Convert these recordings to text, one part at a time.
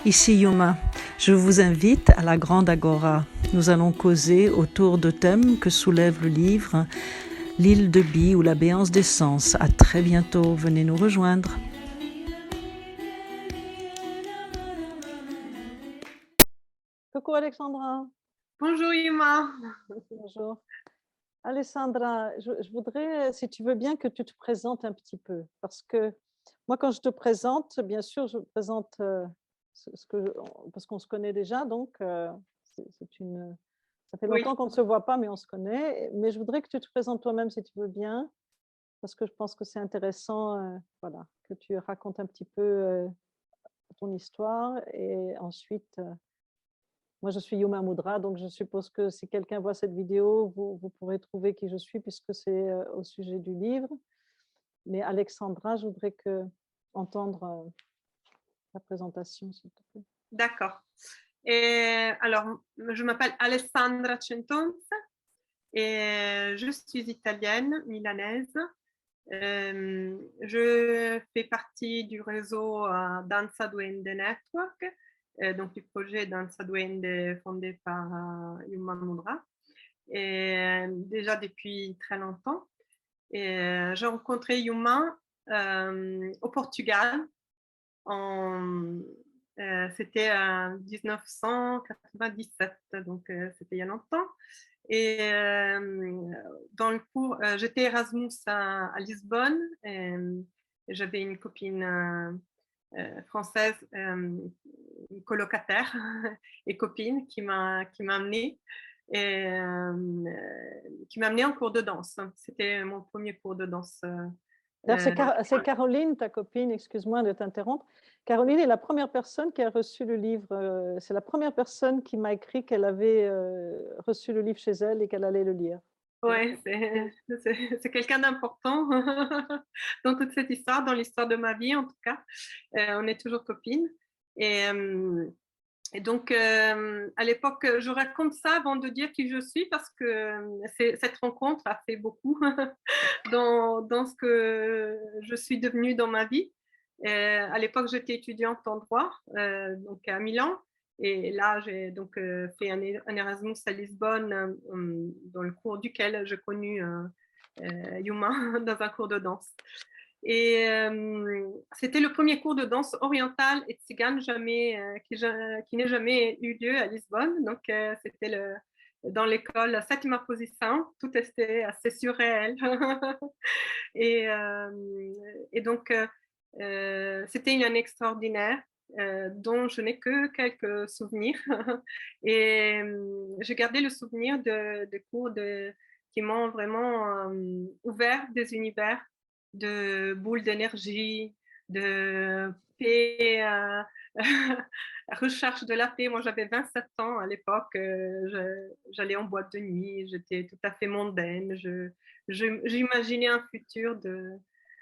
Ici Yuma, je vous invite à la Grande Agora. Nous allons causer autour de thèmes que soulève le livre L'île de Bie ou la béance d'essence. À très bientôt, venez nous rejoindre. Coucou Alexandra. Bonjour Yuma. Bonjour. Alessandra, je voudrais, si tu veux bien, que tu te présentes un petit peu. Parce que moi, quand je te présente, bien sûr, je présente parce qu'on se connaît déjà, donc ça fait Oui, longtemps qu'on ne se voit pas, mais on se connaît. Mais je voudrais que tu te présentes toi-même, si tu veux bien, parce que je pense que c'est intéressant, voilà, que tu racontes un petit peu ton histoire. Et ensuite, moi, je suis Yuma Moudra, donc je suppose que si quelqu'un voit cette vidéo, vous pourrez trouver qui je suis, puisque c'est au sujet du livre. Mais Alexandra, je voudrais entendre la présentation, s'il te plaît. d'accord. Alors, je m'appelle Alessandra Centonza et je suis italienne, milanaise. Je fais partie du réseau Danza Duende Network, donc du projet Danza Duende fondé par Yuma Moudra, et déjà depuis très longtemps. J'ai rencontré Yuma au Portugal. C'était en 1997, donc c'était il y a longtemps. Et dans le cours, j'étais Erasmus à Lisbonne. J'avais une copine française, colocataire et copine qui m'a amenée et qui m'a amenée en cours de danse. C'était mon premier cours de danse. C'est Caroline, ta copine, excuse-moi de t'interrompre. Caroline est la première personne qui a reçu le livre. C'est la première personne qui m'a écrit qu'elle avait reçu le livre chez elle et qu'elle allait le lire. Ouais, c'est quelqu'un d'important dans toute cette histoire, dans l'histoire de ma vie en tout cas. On est toujours copines. Et, euh, et donc, à l'époque, je raconte ça avant de dire qui je suis parce que cette rencontre a fait beaucoup dans ce que je suis devenue dans ma vie. À l'époque, j'étais étudiante en droit, donc à Milan. Et là, j'ai donc fait un Erasmus à Lisbonne, dans le cours duquel j'ai connu Yuma dans un cours de danse. Et c'était le premier cours de danse orientale et tzigane qui n'ait jamais eu lieu à Lisbonne. Donc, c'était dans l'école Sétima Posição. Tout était assez surréel. et, euh, et donc, c'était une année extraordinaire. Dont je n'ai que quelques souvenirs. Et j'ai gardé le souvenir de cours qui m'ont vraiment ouvert des univers de boules d'énergie, de paix, recherche de la paix. Moi, j'avais 27 ans à l'époque. J'allais en boîte de nuit, j'étais tout à fait mondaine. J'imaginais un futur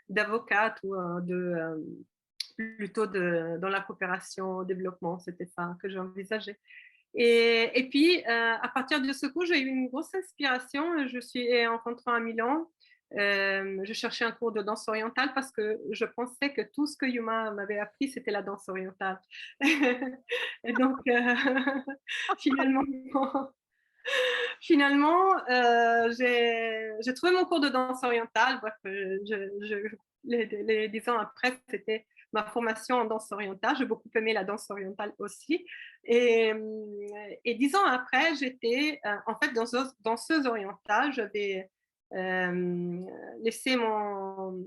d'avocate ou plutôt dans la coopération au développement. C'était ça que j'envisageais. Et puis, à partir de ce coup, j'ai eu une grosse inspiration. Je suis en rentrant à Milan. Je cherchais un cours de danse orientale parce que je pensais que tout ce que Yuma m'avait appris, c'était la danse orientale. Et donc, finalement, j'ai trouvé mon cours de danse orientale. Bref, les 10 ans après, c'était ma formation en danse orientale. J'ai beaucoup aimé la danse orientale aussi. Et, et 10 ans après, j'étais en fait danseuse orientale. J'avais laissé mon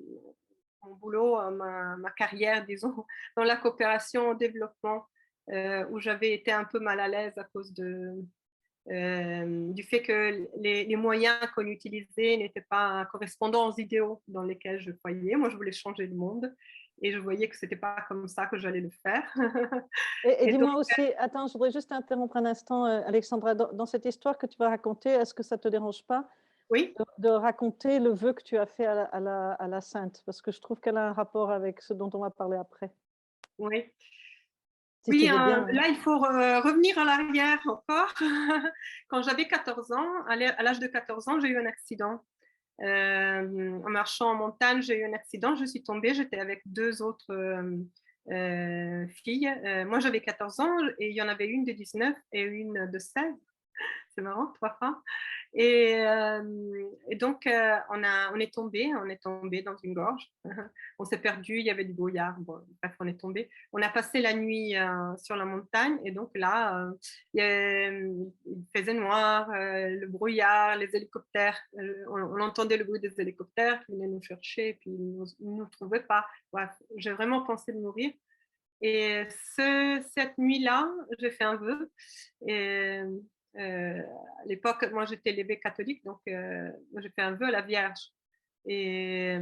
boulot, ma carrière, disons, dans la coopération au développement, où j'avais été un peu mal à l'aise à cause du fait que les moyens qu'on utilisait n'étaient pas correspondants aux idéaux dans lesquels je croyais. Moi, je voulais changer le monde et je voyais que ce n'était pas comme ça que j'allais le faire. Et Et donc, dis-moi aussi, attends, je voudrais juste interrompre un instant, Alexandra, dans cette histoire que tu vas raconter, est-ce que ça ne te dérange pas oui, de raconter le vœu que tu as fait à la sainte? Parce que je trouve qu'elle a un rapport avec ce dont on va parler après. oui. Si tu Oui, veux bien. là, il faut revenir en arrière encore. Quand j'avais 14 ans, à l'âge de 14 ans, j'ai eu un accident. En marchant en montagne, j'ai eu un accident, je suis tombée, j'étais avec deux autres filles. Moi, j'avais 14 ans et il y en avait une de 19 et une de 16. C'est marrant, 3 femmes. Et donc, on est tombé dans une gorge. On s'est perdu, il y avait du brouillard. Bon, bref, on est tombé. On a passé la nuit sur la montagne et donc là, il faisait noir, le brouillard, les hélicoptères. On entendait le bruit des hélicoptères qui venaient nous chercher et puis ils ne nous trouvaient pas. Bref, j'ai vraiment pensé de mourir. Et cette nuit-là, j'ai fait un vœu. Et à l'époque, moi j'étais élevée catholique, donc j'ai fait un vœu à la Vierge. Et,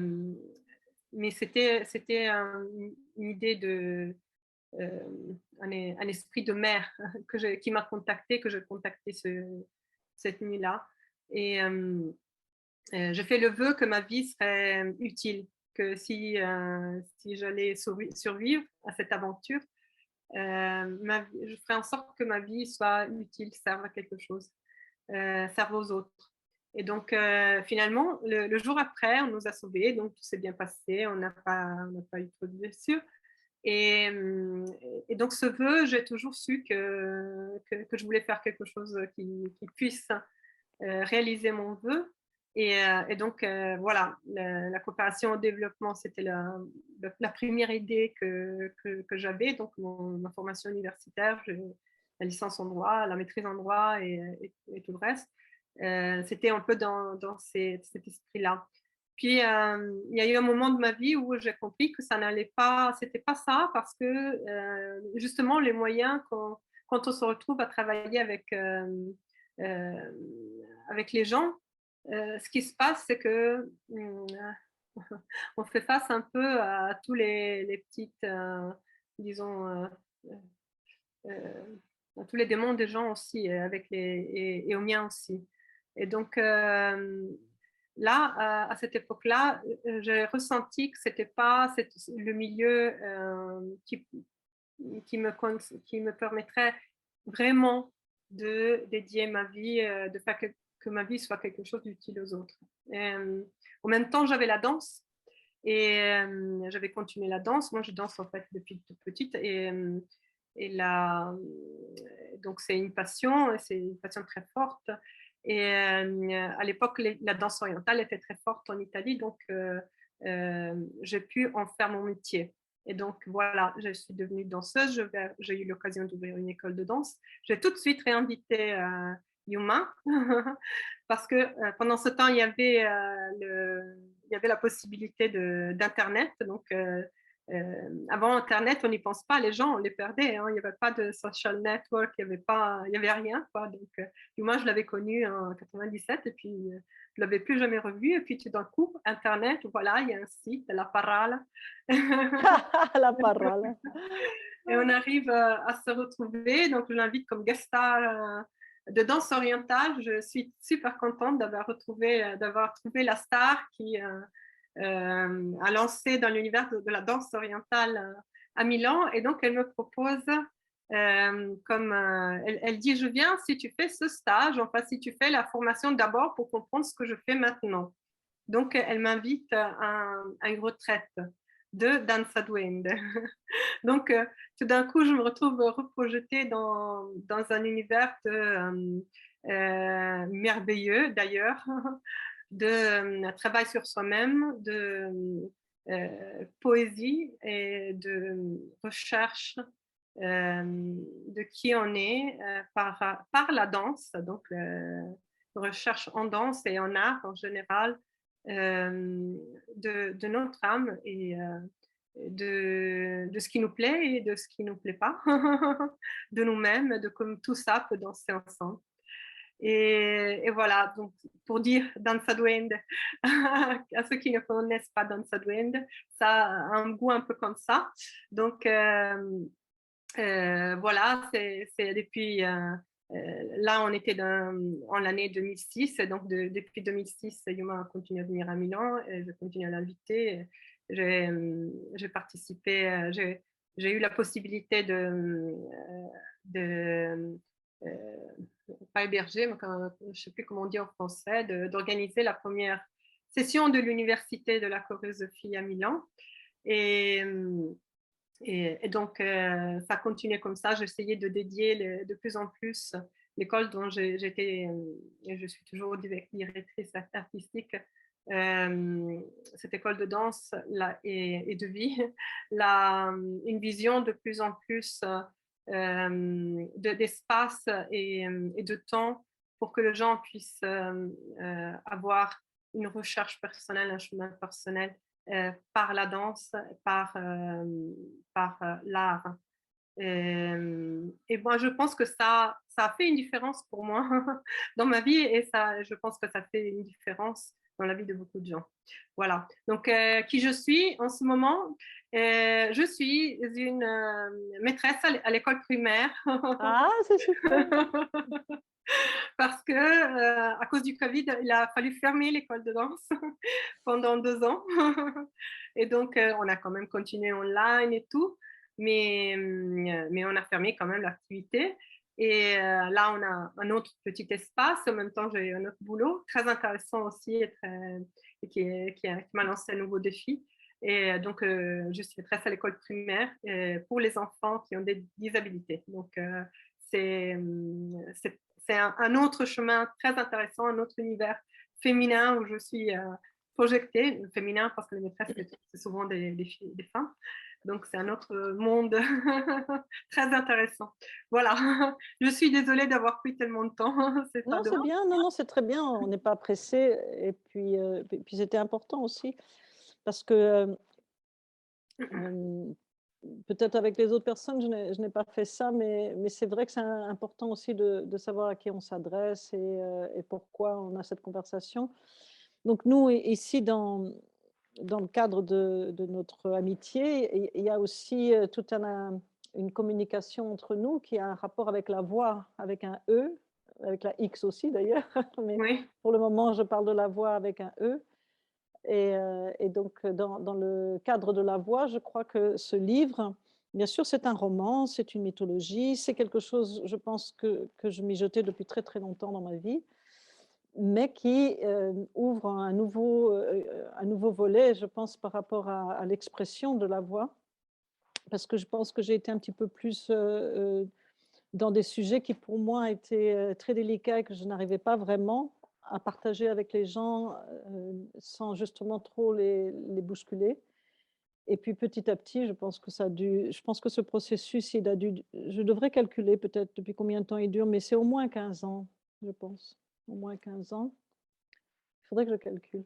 mais c'était une idée de un esprit de mère qui m'a contactée, que j'ai contacté cette nuit-là. Et j'ai fait le vœu que ma vie serait utile, que si j'allais survivre à cette aventure, je ferai en sorte que ma vie soit utile, serve à quelque chose, serve aux autres. Et donc, finalement, le jour après, on nous a sauvés, donc tout s'est bien passé, on n'a pas eu trop de blessures. Et, et donc, ce vœu, j'ai toujours su que je voulais faire quelque chose qui puisse réaliser mon vœu. Et donc, voilà, la coopération au développement, c'était la première idée que j'avais. Donc, ma formation universitaire, la licence en droit, la maîtrise en droit et tout le reste. C'était un peu dans cet esprit-là. Puis, il y a eu un moment de ma vie où j'ai compris que ça n'allait pas, c'était pas ça, parce que justement, les moyens, quand on se retrouve à travailler euh, avec les gens, ce qui se passe, c'est que on fait face un peu à tous les petites, disons, à tous les démons des gens aussi, et aux miens aussi. Et donc, là, à cette époque-là, j'ai ressenti que c'était pas le milieu qui me permettrait vraiment de dédier ma vie, de faire que ma vie soit quelque chose d'utile aux autres. En même temps, j'avais la danse et j'avais continué la danse. Moi, je danse en fait depuis toute petite et donc c'est une passion très forte. Et à l'époque, la danse orientale était très forte en Italie, donc j'ai pu en faire mon métier. Et donc voilà, je suis devenue danseuse, j'ai eu l'occasion d'ouvrir une école de danse. J'ai tout de suite réinvité Yuma parce que pendant ce temps, il y avait la possibilité d'Internet. Donc avant Internet, on n'y pense pas, les gens, on les perdait. Hein. Il n'y avait pas de social network, il n'y avait rien. Quoi. Donc Yuma, je l'avais connu en 97 et puis je ne l'avais plus jamais revu. Et puis tout d'un coup, Internet, voilà, il y a un site, La Parole. La parole. Et on arrive à se retrouver. Donc, je l'invite comme guest star de danse orientale. Je suis super contente d'avoir trouvé la star qui a lancé dans l'univers de la danse orientale à Milan. Et donc, elle me propose, elle dit, je viens si tu fais ce stage, enfin, si tu fais la formation d'abord pour comprendre ce que je fais maintenant. Donc, elle m'invite à une retraite de danza duende. Donc, tout d'un coup, je me retrouve reprojetée dans un univers merveilleux, d'ailleurs, de travail sur soi-même, de poésie et de recherche de qui on est par la danse, donc recherche en danse et en art en général, de notre âme et de ce qui nous plaît et de ce qui ne nous plaît pas, de nous-mêmes, de comme tout ça peut danser ensemble. Et voilà, donc pour dire Danza Duende, à ceux qui ne connaissent pas Danza Duende, ça a un goût un peu comme ça. Donc voilà, c'est depuis... là, on était en l'année 2006, donc depuis 2006, Yuma a continué à venir à Milan, et je continue à l'inviter. J'ai participé, j'ai eu la possibilité de pas héberger, mais je ne sais plus comment on dit en français, d'organiser la première session de l'université de la chorégraphie à Milan. Et Et donc, ça continuait comme ça. J'essayais de dédier de plus en plus l'école dont j'étais, et je suis toujours directrice artistique, cette école de danse là, et de vie, une vision de plus en plus d'espace et de temps pour que les gens puissent avoir une recherche personnelle, un chemin personnel par la danse, par l'art. Et moi, je pense que ça a fait une différence pour moi dans ma vie et ça, je pense que ça fait une différence dans la vie de beaucoup de gens. Voilà. Donc, qui je suis en ce moment? Je suis une maîtresse à l'école primaire. Ah, c'est super. Parce que à cause du Covid, il a fallu fermer l'école de danse pendant 2 ans. Et donc, on a quand même continué online et tout, mais on a fermé quand même l'activité. Et là, on a un autre petit espace. En même temps, j'ai un autre boulot très intéressant aussi et qui m'a lancé un nouveau défi. Et donc, je suis maîtresse à l'école primaire pour les enfants qui ont des disabilités. Donc, c'est un autre chemin très intéressant, un autre univers féminin où je suis projetée, féminin parce que les maîtresses, c'est souvent des femmes. Donc, c'est un autre monde très intéressant. Voilà, je suis désolée d'avoir pris tellement de temps. C'est pas Non, de... c'est bien, non, non, c'est très bien, on n'est pas pressé et puis c'était important aussi parce que, peut-être avec les autres personnes, je n'ai pas fait ça, mais c'est vrai que c'est important aussi de savoir à qui on s'adresse et pourquoi on a cette conversation. Donc nous, ici, dans le cadre de notre amitié, il y a aussi toute une communication entre nous qui a un rapport avec la voix, avec un E, avec la X aussi d'ailleurs, mais Oui, pour le moment, je parle de la voix avec un E. Et donc, dans le cadre de la voix, je crois que ce livre, bien sûr, c'est un roman, c'est une mythologie, c'est quelque chose, je pense, que je mijotais depuis très, très longtemps dans ma vie, mais qui ouvre un nouveau volet, je pense, par rapport à l'expression de la voix, parce que je pense que j'ai été un petit peu plus dans des sujets qui, pour moi, étaient très délicats et que je n'arrivais pas vraiment à partager avec les gens sans justement trop les bousculer. Et puis petit à petit, je pense que ce processus, il a dû, je devrais calculer peut-être depuis combien de temps il dure, mais c'est au moins 15 ans, je pense. Au moins 15 ans. Il faudrait que je calcule.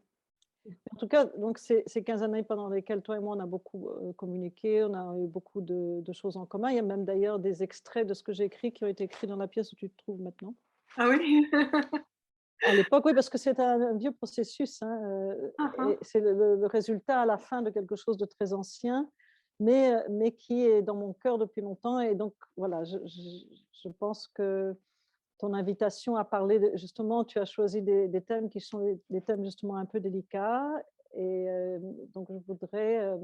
En tout cas, donc ces 15 années pendant lesquelles toi et moi, on a beaucoup communiqué, on a eu beaucoup de choses en commun. Il y a même d'ailleurs des extraits de ce que j'ai écrit qui ont été écrits dans la pièce où tu te trouves maintenant. ah oui. À l'époque, oui, parce que c'est un vieux processus, hein, et c'est le résultat à la fin de quelque chose de très ancien, mais qui est dans mon cœur depuis longtemps. Et donc, voilà, je pense que ton invitation à parler, justement, tu as choisi des thèmes qui sont des thèmes justement un peu délicats. Et donc, je voudrais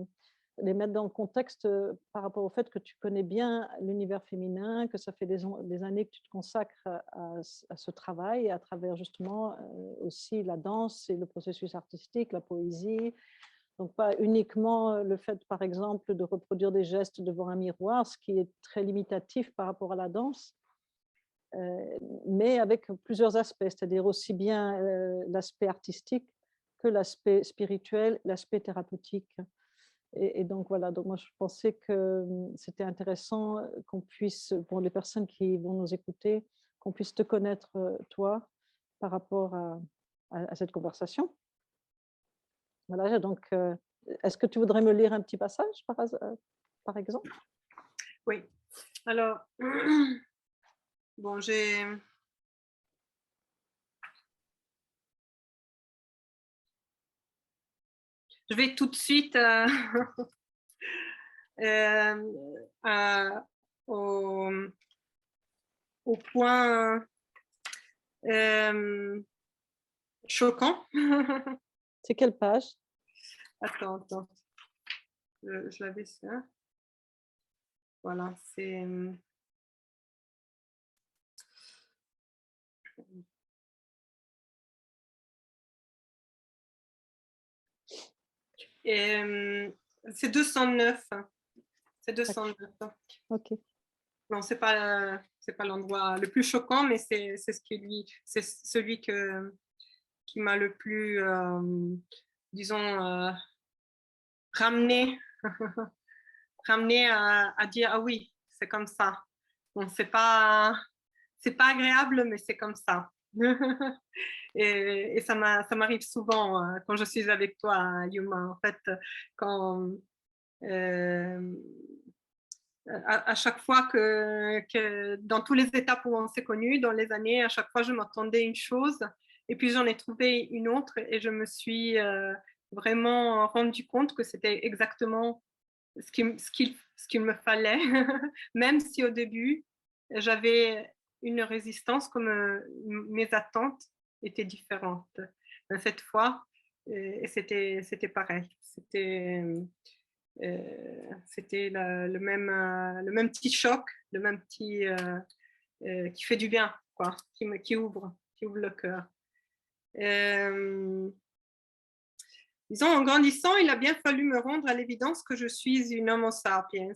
les mettre dans le contexte par rapport au fait que tu connais bien l'univers féminin, que ça fait des années que tu te consacres à ce travail, à travers justement aussi la danse et le processus artistique, la poésie. Donc, pas uniquement le fait, par exemple, de reproduire des gestes devant un miroir, ce qui est très limitatif par rapport à la danse, mais avec plusieurs aspects, c'est-à-dire aussi bien l'aspect artistique que l'aspect spirituel, l'aspect thérapeutique. Et donc voilà, donc moi je pensais que c'était intéressant qu'on puisse, pour les personnes qui vont nous écouter, qu'on puisse te connaître toi par rapport à cette conversation. Voilà, donc est-ce que tu voudrais me lire un petit passage par exemple? Oui. Alors, bon, je vais tout de suite à- au, au point choquant. C'est quelle page? Attends, je l'avais ça. Voilà, c'est c'est 209. C'est 209. Ok. Non, c'est pas l'endroit le plus choquant, mais c'est celui qui m'a le plus, disons, ramené, ramené à dire ah oui, c'est comme ça. Bon, c'est pas agréable, mais c'est comme ça. Et ça m'arrive souvent quand je suis avec toi, Yuma. En fait, quand à chaque fois que dans tous les étapes où on s'est connus, dans les années, à chaque fois je m'attendais une chose et puis j'en ai trouvé une autre et je me suis vraiment rendu compte que c'était exactement ce qu'il me fallait, même si au début j'avais une résistance comme mes attentes étaient différentes. Mais cette fois, c'était pareil. C'était le même petit choc, le même petit qui fait du bien, quoi, qui ouvre le cœur. Disons, en grandissant, il a bien fallu me rendre à l'évidence que je suis une homo sapiens.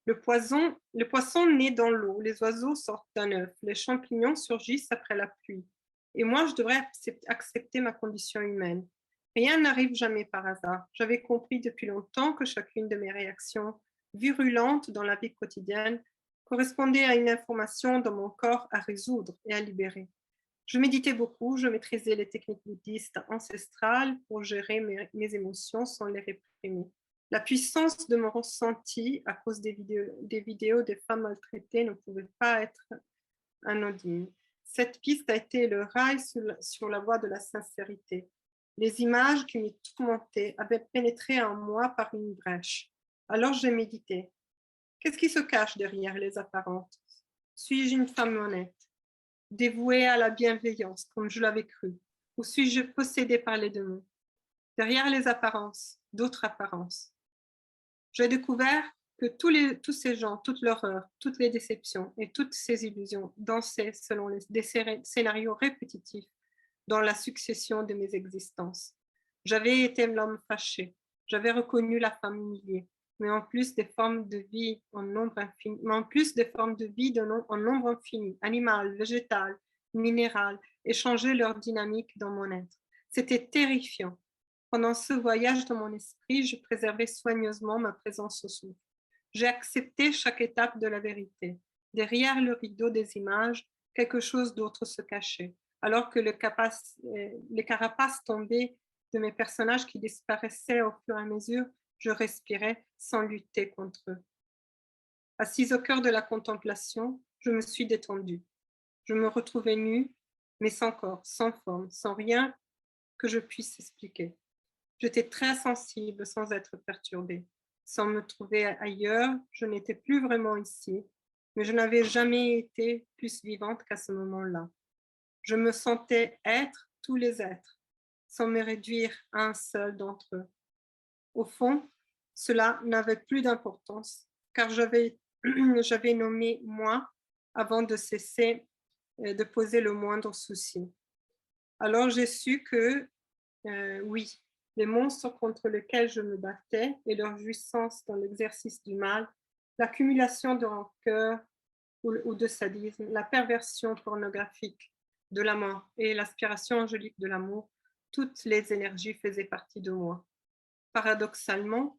Le poisson naît dans l'eau, les oiseaux sortent d'un œuf, les champignons surgissent après la pluie. Et moi, je devrais accepter ma condition humaine. Rien n'arrive jamais par hasard. J'avais compris depuis longtemps que chacune de mes réactions virulentes dans la vie quotidienne correspondait à une information dans mon corps à résoudre et à libérer. Je méditais beaucoup, je maîtrisais les techniques bouddhistes ancestrales pour gérer mes émotions sans les réprimer. La puissance de mon ressenti à cause des vidéos des femmes maltraitées ne pouvait pas être anodine. Cette piste a été le rail sur la voie de la sincérité. Les images qui me tourmentaient avaient pénétré en moi par une brèche. Alors j'ai médité. Qu'est-ce qui se cache derrière les apparences? Suis-je une femme honnête, dévouée à la bienveillance, comme je l'avais cru, ou suis-je possédée par les démons? Derrière les apparences, d'autres apparences. J'ai découvert que tous ces gens, toute l'horreur, toutes les déceptions et toutes ces illusions dansaient selon des scénarios répétitifs dans la succession de mes existences. J'avais été l'homme fâché, j'avais reconnu la femme humiliée, mais en plus des formes de vie en nombre infini, en nombre infini, animales, végétales, minérales, et changer leur dynamique dans mon être. C'était terrifiant. Pendant ce voyage dans mon esprit, je préservais soigneusement ma présence au souffle. J'ai accepté chaque étape de la vérité. Derrière le rideau des images, quelque chose d'autre se cachait, alors que les carapaces tombaient de mes personnages qui disparaissaient au fur et à mesure, je respirais sans lutter contre eux. Assise au cœur de la contemplation, je me suis détendue. Je me retrouvais nue, mais sans corps, sans forme, sans rien que je puisse expliquer. J'étais très sensible sans être perturbée. Sans me trouver ailleurs, je n'étais plus vraiment ici, mais je n'avais jamais été plus vivante qu'à ce moment-là. Je me sentais être tous les êtres, sans me réduire à un seul d'entre eux. Au fond, cela n'avait plus d'importance, car j'avais nommé moi avant de cesser de poser le moindre souci. Alors j'ai su que, oui, les monstres contre lesquels je me battais et leur jouissance dans l'exercice du mal, l'accumulation de rancœur ou de sadisme, la perversion pornographique de la mort et l'aspiration angélique de l'amour, toutes les énergies faisaient partie de moi. Paradoxalement,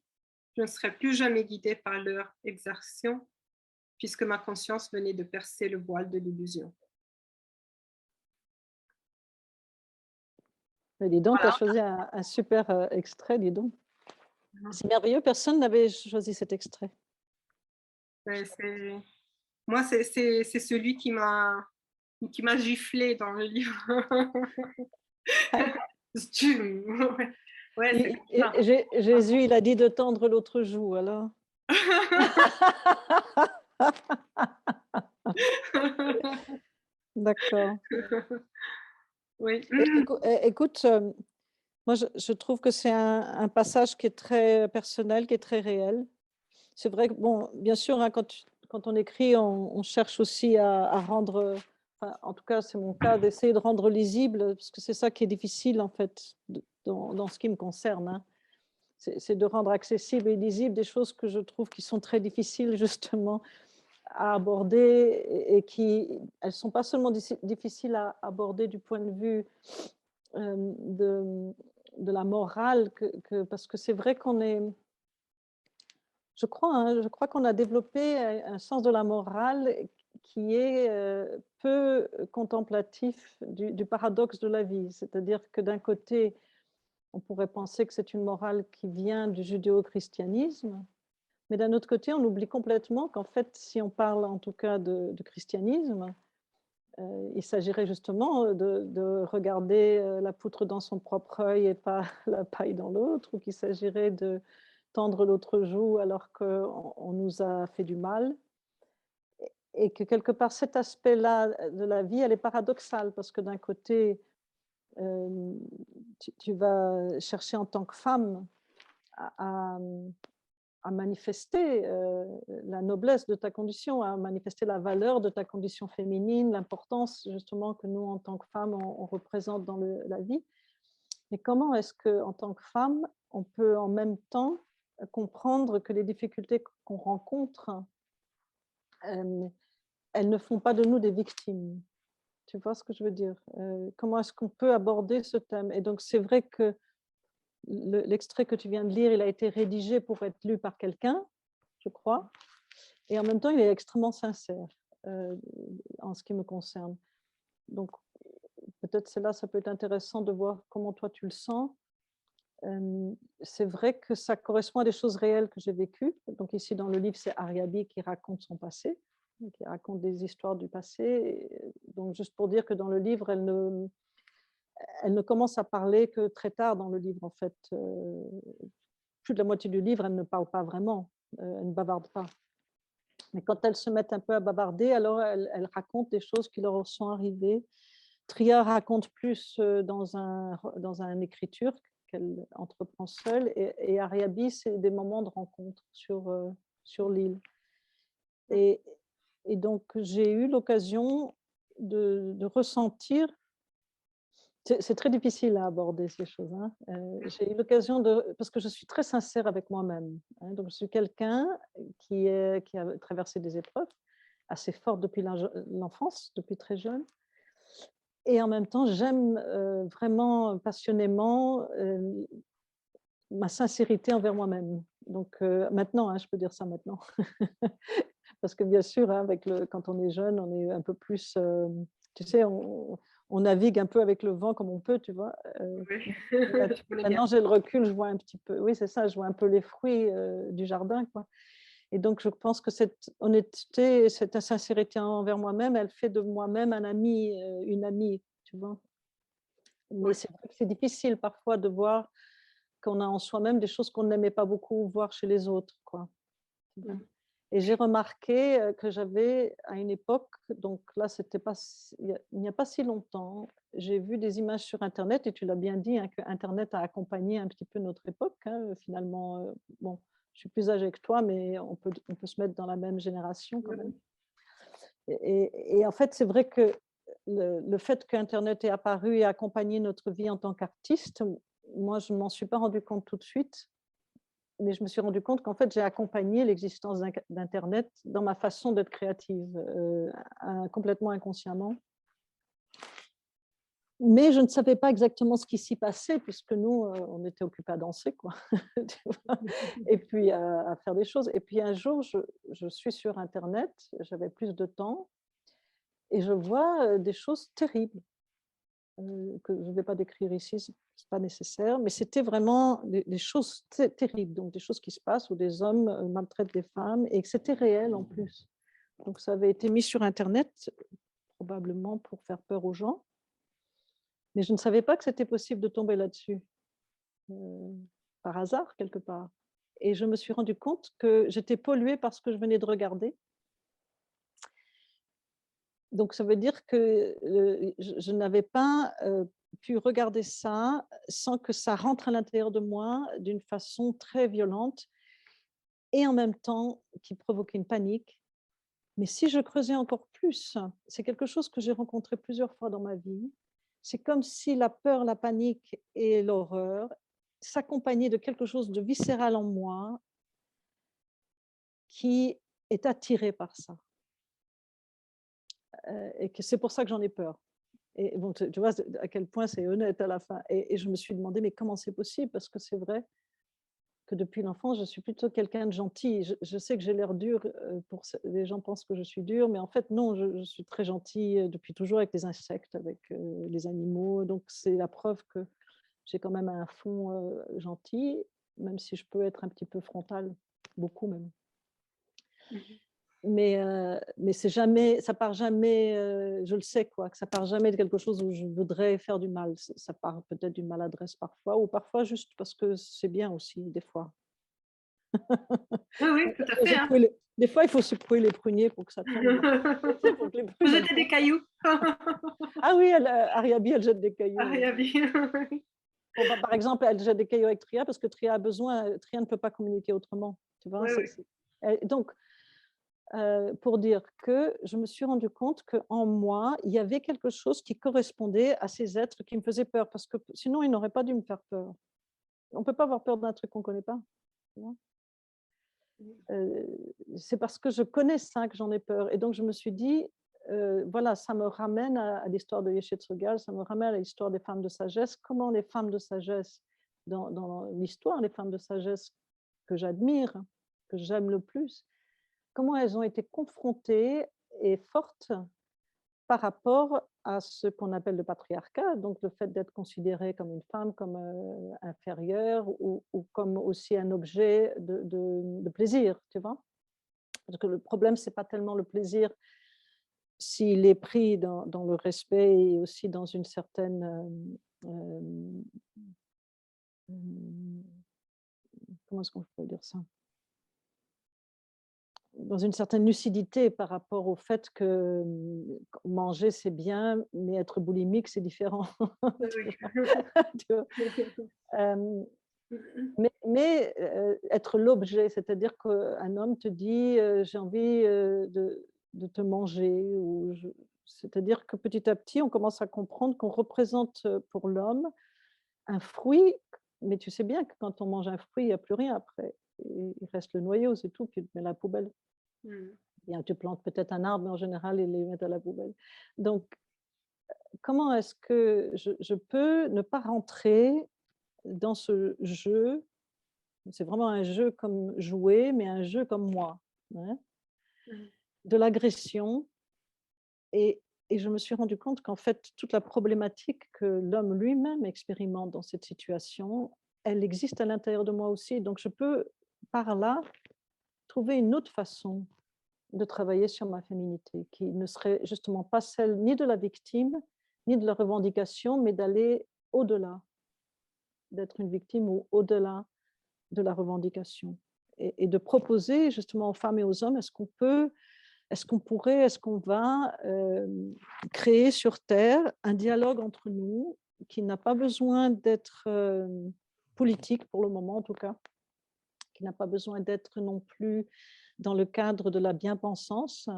je ne serais plus jamais guidée par leur exertion, puisque ma conscience venait de percer le voile de l'illusion. Mais dis donc, tu as Voilà. choisi un super extrait, dis donc. C'est merveilleux, personne n'avait choisi cet extrait. Moi, c'est celui qui m'a giflé dans le livre. Ouais, Jésus, il a dit de tendre l'autre joue, alors. D'accord. Oui. Écoute, moi, je trouve que c'est un passage qui est très personnel, qui est très réel. C'est vrai que, bon, bien sûr, hein, quand on écrit, on cherche aussi à rendre, enfin, en tout cas, c'est mon cas, d'essayer de rendre lisible, parce que c'est ça qui est difficile, en fait, dans ce qui me concerne, hein. c'est de rendre accessibles et lisibles des choses que je trouve qui sont très difficiles justement à aborder et qui, elles sont pas seulement difficiles à aborder du point de vue de la morale, parce que c'est vrai qu'on est, je crois qu'on a développé un sens de la morale qui est peu contemplatif du paradoxe de la vie. C'est-à-dire que d'un côté, on pourrait penser que c'est une morale qui vient du judéo-christianisme, mais d'un autre côté, on oublie complètement qu'en fait, si on parle en tout cas de christianisme, il s'agirait justement de regarder la poutre dans son propre œil et pas la paille dans l'autre, ou qu'il s'agirait de tendre l'autre joue alors qu'on nous a fait du mal. Et que quelque part, cet aspect-là de la vie, elle est paradoxale, parce que d'un côté, tu vas chercher en tant que femme à, à manifester la noblesse de ta condition, à manifester la valeur de ta condition féminine, l'importance justement que nous, en tant que femmes, on représente dans la vie. Mais comment est-ce qu'en tant que femme, on peut en même temps comprendre que les difficultés qu'on rencontre, elles ne font pas de nous des victimes? Tu vois ce que je veux dire? Comment est-ce qu'on peut aborder ce thème? Et donc, c'est vrai que l'extrait que tu viens de lire, il a été rédigé pour être lu par quelqu'un, je crois, et en même temps, il est extrêmement sincère en ce qui me concerne. Donc, peut-être c'est là, ça peut être intéressant de voir comment toi tu le sens. C'est vrai que ça correspond à des choses réelles que j'ai vécues. Donc ici, dans le livre, c'est Ariabi qui raconte son passé, qui raconte des histoires du passé. Donc, juste pour dire que dans le livre, elle ne commence à parler que très tard dans le livre, en fait. Plus de la moitié du livre, elle ne parle pas vraiment, elle ne bavarde pas. Mais quand elles se mettent un peu à bavarder, alors elles racontent des choses qui leur sont arrivées. Tria raconte plus dans un écriture qu'elle entreprend seule, et Ariabi, c'est des moments de rencontre sur l'île. Et donc, j'ai eu l'occasion de ressentir. C'est très difficile à aborder ces choses, hein. J'ai eu l'occasion parce que je suis très sincère avec moi-même, hein. Donc, je suis quelqu'un qui a traversé des épreuves assez fortes depuis l'enfance, depuis très jeune. Et en même temps, j'aime vraiment passionnément ma sincérité envers moi-même. Donc, maintenant, hein, je peux dire ça maintenant. Parce que bien sûr, hein, quand on est jeune, on est un peu plus, tu sais, on navigue un peu avec le vent comme on peut, tu vois. Oui, je connais bien. Maintenant, j'ai le recul, je vois un petit peu, oui, c'est ça, je vois un peu les fruits du jardin, quoi. Et donc, je pense que cette honnêteté, cette sincérité envers moi-même, elle fait de moi-même un ami, une amie, tu vois. Mais Oui. c'est vrai que c'est difficile parfois de voir qu'on a en soi-même des choses qu'on n'aimait pas beaucoup voir chez les autres, quoi. Et j'ai remarqué que j'avais à une époque, donc là, c'était pas, il n'y a pas si longtemps, j'ai vu des images sur Internet, et tu l'as bien dit, hein, que Internet a accompagné un petit peu notre époque, hein, finalement. Bon, je suis plus âgée que toi, mais on peut se mettre dans la même génération quand même. Et en fait, c'est vrai que le fait qu'Internet ait apparu et accompagné notre vie en tant qu'artiste, moi, je ne m'en suis pas rendu compte tout de suite, mais je me suis rendu compte qu'en fait, j'ai accompagné l'existence d'Internet dans ma façon d'être créative, complètement inconsciemment. Mais je ne savais pas exactement ce qui s'y passait, puisque nous, on était occupés à danser, quoi. Tu vois, et puis à faire des choses. Et puis un jour, je suis sur Internet, j'avais plus de temps, et je vois des choses terribles, que je ne vais pas décrire ici, ce n'est pas nécessaire, mais c'était vraiment des choses terribles, donc des choses qui se passent où des hommes maltraitent des femmes, et que c'était réel en plus. Donc ça avait été mis sur Internet, probablement pour faire peur aux gens, mais je ne savais pas que c'était possible de tomber là-dessus, par hasard quelque part. Et je me suis rendu compte que j'étais polluée par ce que je venais de regarder. Donc ça veut dire que je n'avais pas pu regarder ça sans que ça rentre à l'intérieur de moi d'une façon très violente, et en même temps qui provoquait une panique. Mais si je creusais encore plus, c'est quelque chose que j'ai rencontré plusieurs fois dans ma vie. C'est comme si la peur, la panique et l'horreur s'accompagner de quelque chose de viscéral en moi qui est attiré par ça. Et que c'est pour ça que j'en ai peur. Et bon, tu vois à quel point c'est honnête à la fin. Et je me suis demandé, mais comment c'est possible? Parce que c'est vrai que depuis l'enfance, je suis plutôt quelqu'un de gentil. Je sais que j'ai l'air dur, les gens pensent que je suis dure, mais en fait, non, je suis très gentille depuis toujours avec les insectes, avec les animaux. Donc, c'est la preuve que j'ai quand même un fond gentil, même si je peux être un petit peu frontale, beaucoup même. Mhm. Mais c'est jamais, ça part jamais, je le sais quoi, que ça part jamais de quelque chose où je voudrais faire du mal. Ça part peut-être d'une maladresse parfois, ou parfois juste parce que c'est bien aussi, des fois. Oui, oui, tout à fait. Hein. Des fois, il faut secouer les pruniers pour que ça tombe. Pour que les Vous prunes, elles jetez des tombent. cailloux. Ah oui, Ariabi, elle jette des cailloux. Oui. Ariabi. Bon, bah, par exemple, elle jette des cailloux avec Tria parce que Tria a besoin, Tria ne peut pas communiquer autrement. Tu vois, Oui, oui. Donc, pour dire que je me suis rendu compte qu'en moi, il y avait quelque chose qui correspondait à ces êtres qui me faisaient peur, parce que sinon, ils n'auraient pas dû me faire peur. On ne peut pas avoir peur d'un truc qu'on ne connaît pas. Tu vois. C'est parce que je connais ça que j'en ai peur. Et donc, je me suis dit, voilà, ça me ramène à l'histoire de Yeshe Tsogyal, ça me ramène à l'histoire des femmes de sagesse. Comment les femmes de sagesse, dans l'histoire, les femmes de sagesse que j'admire, que j'aime le plus, comment elles ont été confrontées et fortes par rapport à ce qu'on appelle le patriarcat, donc le fait d'être considérée comme une femme, comme inférieure ou comme aussi un objet de plaisir, tu vois. Parce que le problème, c'est pas tellement le plaisir s'il est pris dans le respect et aussi dans une certaine comment est-ce qu'on peut dire ça, dans une certaine lucidité par rapport au fait que manger c'est bien, mais être boulimique c'est différent. Oui. Tu vois. Mais être l'objet, c'est-à-dire qu'un homme te dit j'ai envie de te manger, c'est-à-dire que petit à petit on commence à comprendre qu'on représente pour l'homme un fruit, mais tu sais bien que quand on mange un fruit, il n'y a plus rien après. Il reste le noyau, c'est tout, puis tu mets à la poubelle. Bien, tu plantes peut-être un arbre, mais en général, ils les mettent à la poubelle. Donc, comment est-ce que je peux ne pas rentrer dans ce jeu? C'est vraiment un jeu comme jouer, mais un jeu comme moi, hein, de l'agression. Et, et je me suis rendu compte qu'en fait, toute la problématique que l'homme lui-même expérimente dans cette situation, elle existe à l'intérieur de moi aussi. Donc, je peux, par là, trouver une autre façon de travailler sur ma féminité, qui ne serait justement pas celle ni de la victime, ni de la revendication, mais d'aller au-delà, d'être une victime ou au-delà de la revendication. Et de proposer justement aux femmes et aux hommes, est-ce qu'on pourrait, est-ce qu'on va créer sur Terre un dialogue entre nous qui n'a pas besoin d'être politique pour le moment en tout cas, qui n'a pas besoin d'être non plus dans le cadre de la bien-pensance,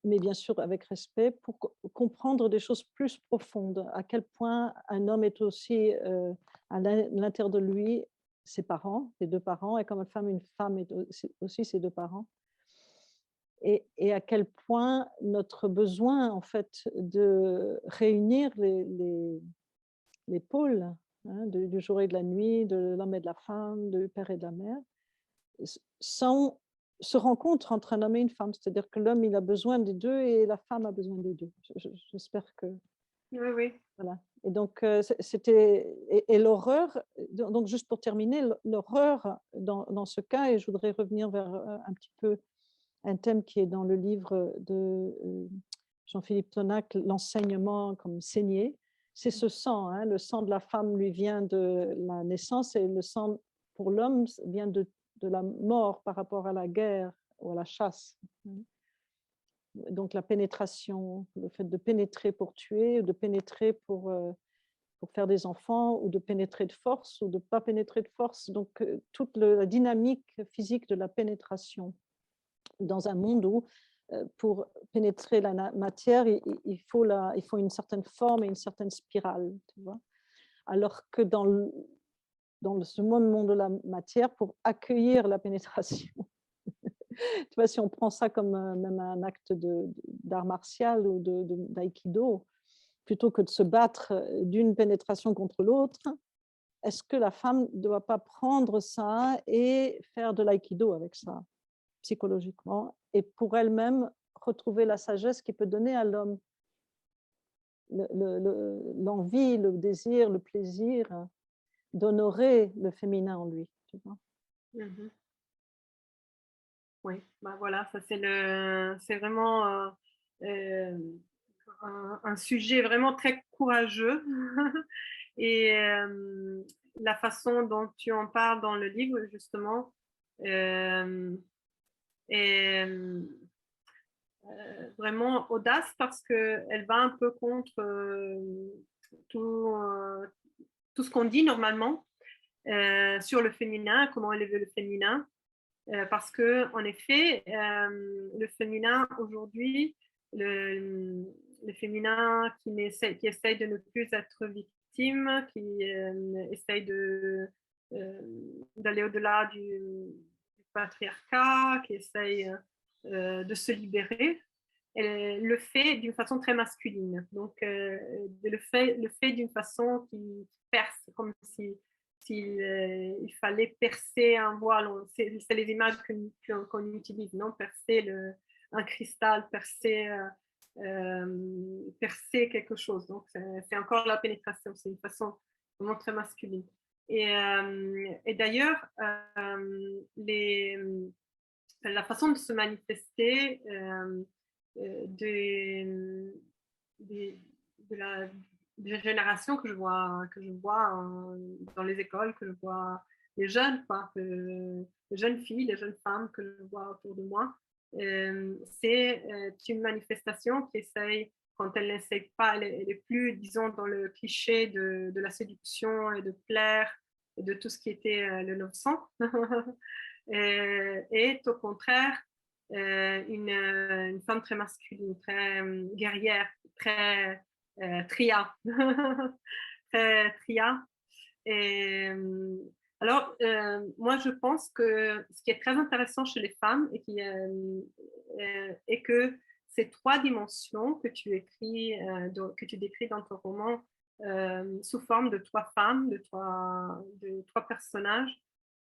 mais bien sûr avec respect, pour comprendre des choses plus profondes, à quel point un homme est aussi à l'intérieur de lui ses parents, ses deux parents, et comme une femme est aussi ses deux parents. Et à quel point notre besoin, en fait, de réunir les pôles hein, du jour et de la nuit, de l'homme et de la femme, du père et de la mère, se rencontre entre un homme et une femme. C'est-à-dire que l'homme, il a besoin des deux et la femme a besoin des deux. J'espère que... Oui, oui. Voilà. Et donc, c'était... Et l'horreur, donc juste pour terminer, l'horreur dans ce cas, et je voudrais revenir vers un petit peu un thème qui est dans le livre de Jean-Philippe Tonac, l'enseignement comme saigner, c'est ce sang. Hein. Le sang de la femme lui vient de la naissance et le sang pour l'homme vient de la mort par rapport à la guerre ou à la chasse. Donc la pénétration, le fait de pénétrer pour tuer, ou de pénétrer pour faire des enfants, ou de pénétrer de force, ou de ne pas pénétrer de force. Donc toute la dynamique physique de la pénétration dans un monde où, pour pénétrer la matière, il faut une certaine forme et une certaine spirale. Tu vois. Alors que dans ce monde de la matière pour accueillir la pénétration. Tu vois, si on prend ça comme même un acte d'art martial ou d'aïkido, plutôt que de se battre d'une pénétration contre l'autre, est-ce que la femme ne doit pas prendre ça et faire de l'aïkido avec ça, psychologiquement, et pour elle-même retrouver la sagesse qui peut donner à l'homme l'envie, le désir, le plaisir d'honorer le féminin en lui, tu vois? Mhm. Oui, bah voilà, ça c'est vraiment un sujet vraiment très courageux. Et la façon dont tu en parles dans le livre, justement, euh, est vraiment audace parce qu'elle va un peu contre tout, tout ce qu'on dit normalement sur le féminin, comment élever le féminin. Parce que, en effet, le féminin aujourd'hui, le féminin qui essaye de ne plus être victime, qui essaye d'aller au-delà du patriarcat, qui essaye de se libérer, elle le fait d'une façon très masculine. Donc, le fait d'une façon qui perce, comme si il fallait percer un voile. C'est les images qu'on utilise, non? Percer un cristal, percer quelque chose. Donc, c'est encore la pénétration. C'est une façon vraiment très masculine. Et d'ailleurs, la façon de se manifester de la des générations que je vois dans les écoles, que je vois les jeunes, quoi, les jeunes filles, les jeunes femmes que je vois autour de moi, c'est une manifestation qui essaye, quand elle n'essaye pas, elle est plus, disons, dans le cliché de la séduction et de plaire et de tout ce qui était le 900, est au contraire une femme très masculine, très guerrière, très tria, très tria. Et, alors, moi, je pense que ce qui est très intéressant chez les femmes est que ces trois dimensions que tu écris, que tu décris dans ton roman, sous forme de trois femmes, de trois personnages,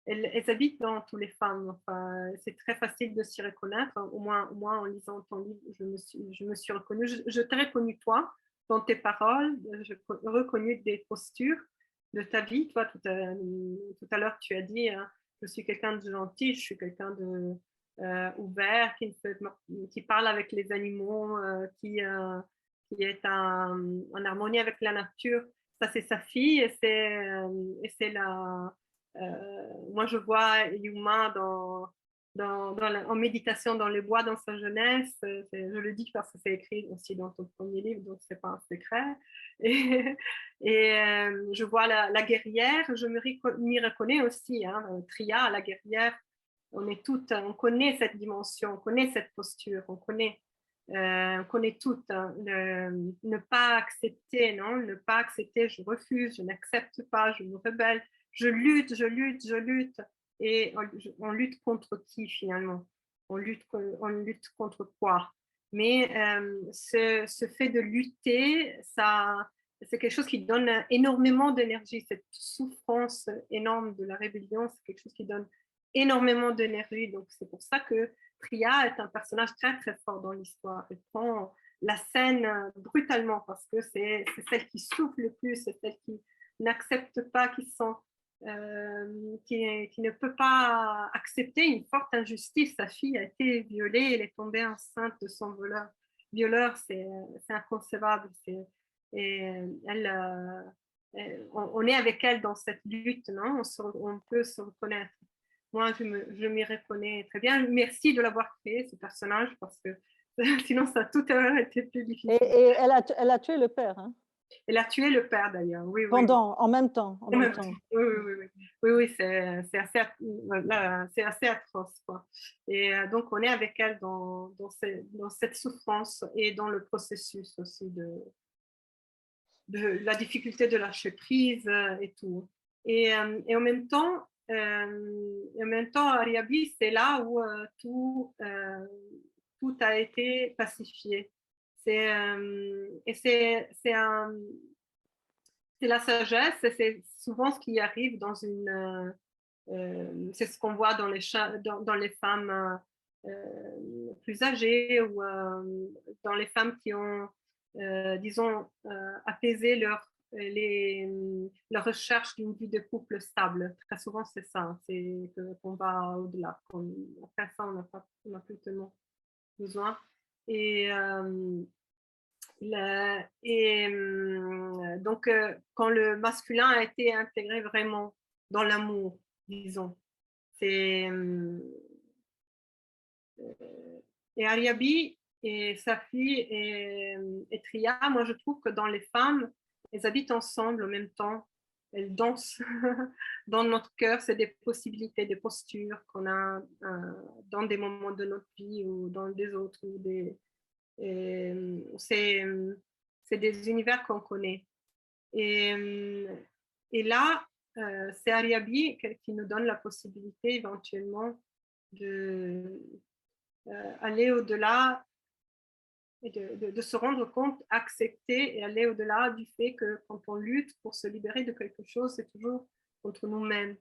elles habitent dans toutes les femmes. Enfin, c'est très facile de s'y reconnaître. Au moins en lisant ton livre, je me suis reconnue. Je t'ai reconnue toi, dans tes paroles, j'ai reconnu des postures de ta vie. Toi, tout à l'heure, tu as dit je suis quelqu'un de gentil, je suis quelqu'un de ouvert, qui parle avec les animaux, qui est en harmonie avec la nature. Ça, c'est sa fille et c'est moi, je vois Yuma en méditation dans les bois dans sa jeunesse. Je le dis parce que c'est écrit aussi dans ton premier livre, donc c'est pas un secret. Et, je vois la guerrière, je m'y reconnais aussi. Hein, Tria, la guerrière, on connaît cette dimension, on connaît cette posture, on connaît toutes. Hein, ne pas accepter, non, ne pas accepter, je refuse, je n'accepte pas, je me rebelle, je lutte, je lutte, je lutte. Et on lutte contre qui finalement? On lutte contre quoi? Mais ce fait de lutter, c'est quelque chose qui donne énormément d'énergie. Cette souffrance énorme de la rébellion, c'est quelque chose qui donne énormément d'énergie. Donc c'est pour ça que Tria est un personnage très très fort dans l'histoire. Elle prend la scène brutalement parce que c'est celle qui souffre le plus, c'est celle qui n'accepte pas, qui ne peut pas accepter une forte injustice. Sa fille a été violée, elle est tombée enceinte de son violeur, c'est inconcevable. Et on est avec elle dans cette lutte, non? On peut se reconnaître. Moi, je m'y reconnais très bien. Merci de l'avoir créé, ce personnage, parce que sinon, ça a tout à l'heure été plus difficile. Et elle a tué le père, hein? Elle a tué le père, d'ailleurs. Oui, oui. En même temps. Oui, oui, c'est assez atroce, quoi. Et donc, on est avec elle dans cette souffrance et dans le processus aussi de la difficulté de lâcher prise et tout. Et en même temps, Ariabi, c'est là où tout a été pacifié. Et c'est la sagesse, et c'est souvent ce qui arrive dans c'est ce qu'on voit dans dans les femmes plus âgées, ou dans les femmes qui ont, disons, apaisé leur recherche d'une vie de couple stable. Très souvent, c'est ça, hein, c'est qu'on va au-delà. Après ça, on n'a plus tellement besoin. Et, donc, quand le masculin a été intégré vraiment dans l'amour, disons, c'est et Ariabi et sa fille et Tria, moi je trouve que dans les femmes, elles habitent ensemble en même temps, elles dansent dans notre cœur, c'est des possibilités, des postures qu'on a dans des moments de notre vie ou dans des autres, c'est des univers qu'on connaît. Et, et là, c'est Ariabi qui nous donne la possibilité éventuellement de aller au-delà et de se rendre compte, accepter et aller au-delà du fait que quand on lutte pour se libérer de quelque chose, c'est toujours contre nous-mêmes,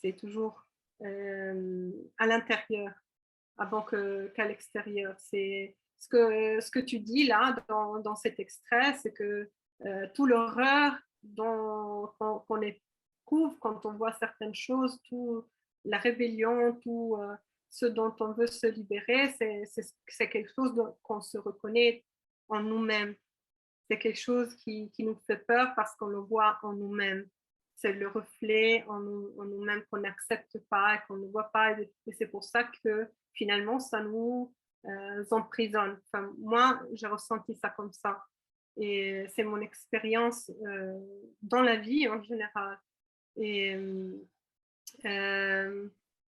c'est toujours à l'intérieur avant qu'à l'extérieur. C'est ce que tu dis là dans cet extrait, c'est que tout l'horreur qu'on éprouve quand on voit certaines choses, tout la rébellion, tout ce dont on veut se libérer, c'est quelque chose qu'on se reconnaît en nous-mêmes. C'est quelque chose qui nous fait peur parce qu'on le voit en nous-mêmes. C'est le reflet en nous-mêmes qu'on n'accepte pas et qu'on ne voit pas. Et c'est pour ça que finalement, ça nous emprisonne. Enfin, moi, j'ai ressenti ça comme ça. Et c'est mon expérience dans la vie en général. Et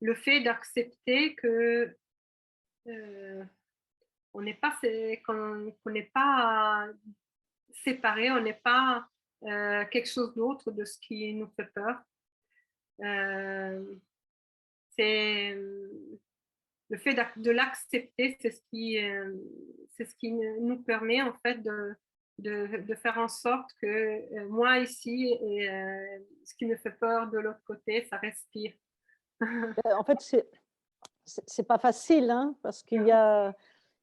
le fait d'accepter que on n'est pas, qu'on n'est pas séparé, on n'est pas quelque chose d'autre de ce qui nous fait peur. C'est le fait de l'accepter, c'est ce qui nous permet en fait de faire en sorte que moi ici et ce qui me fait peur de l'autre côté, ça respire. En fait, c'est pas facile, hein, parce qu'il y a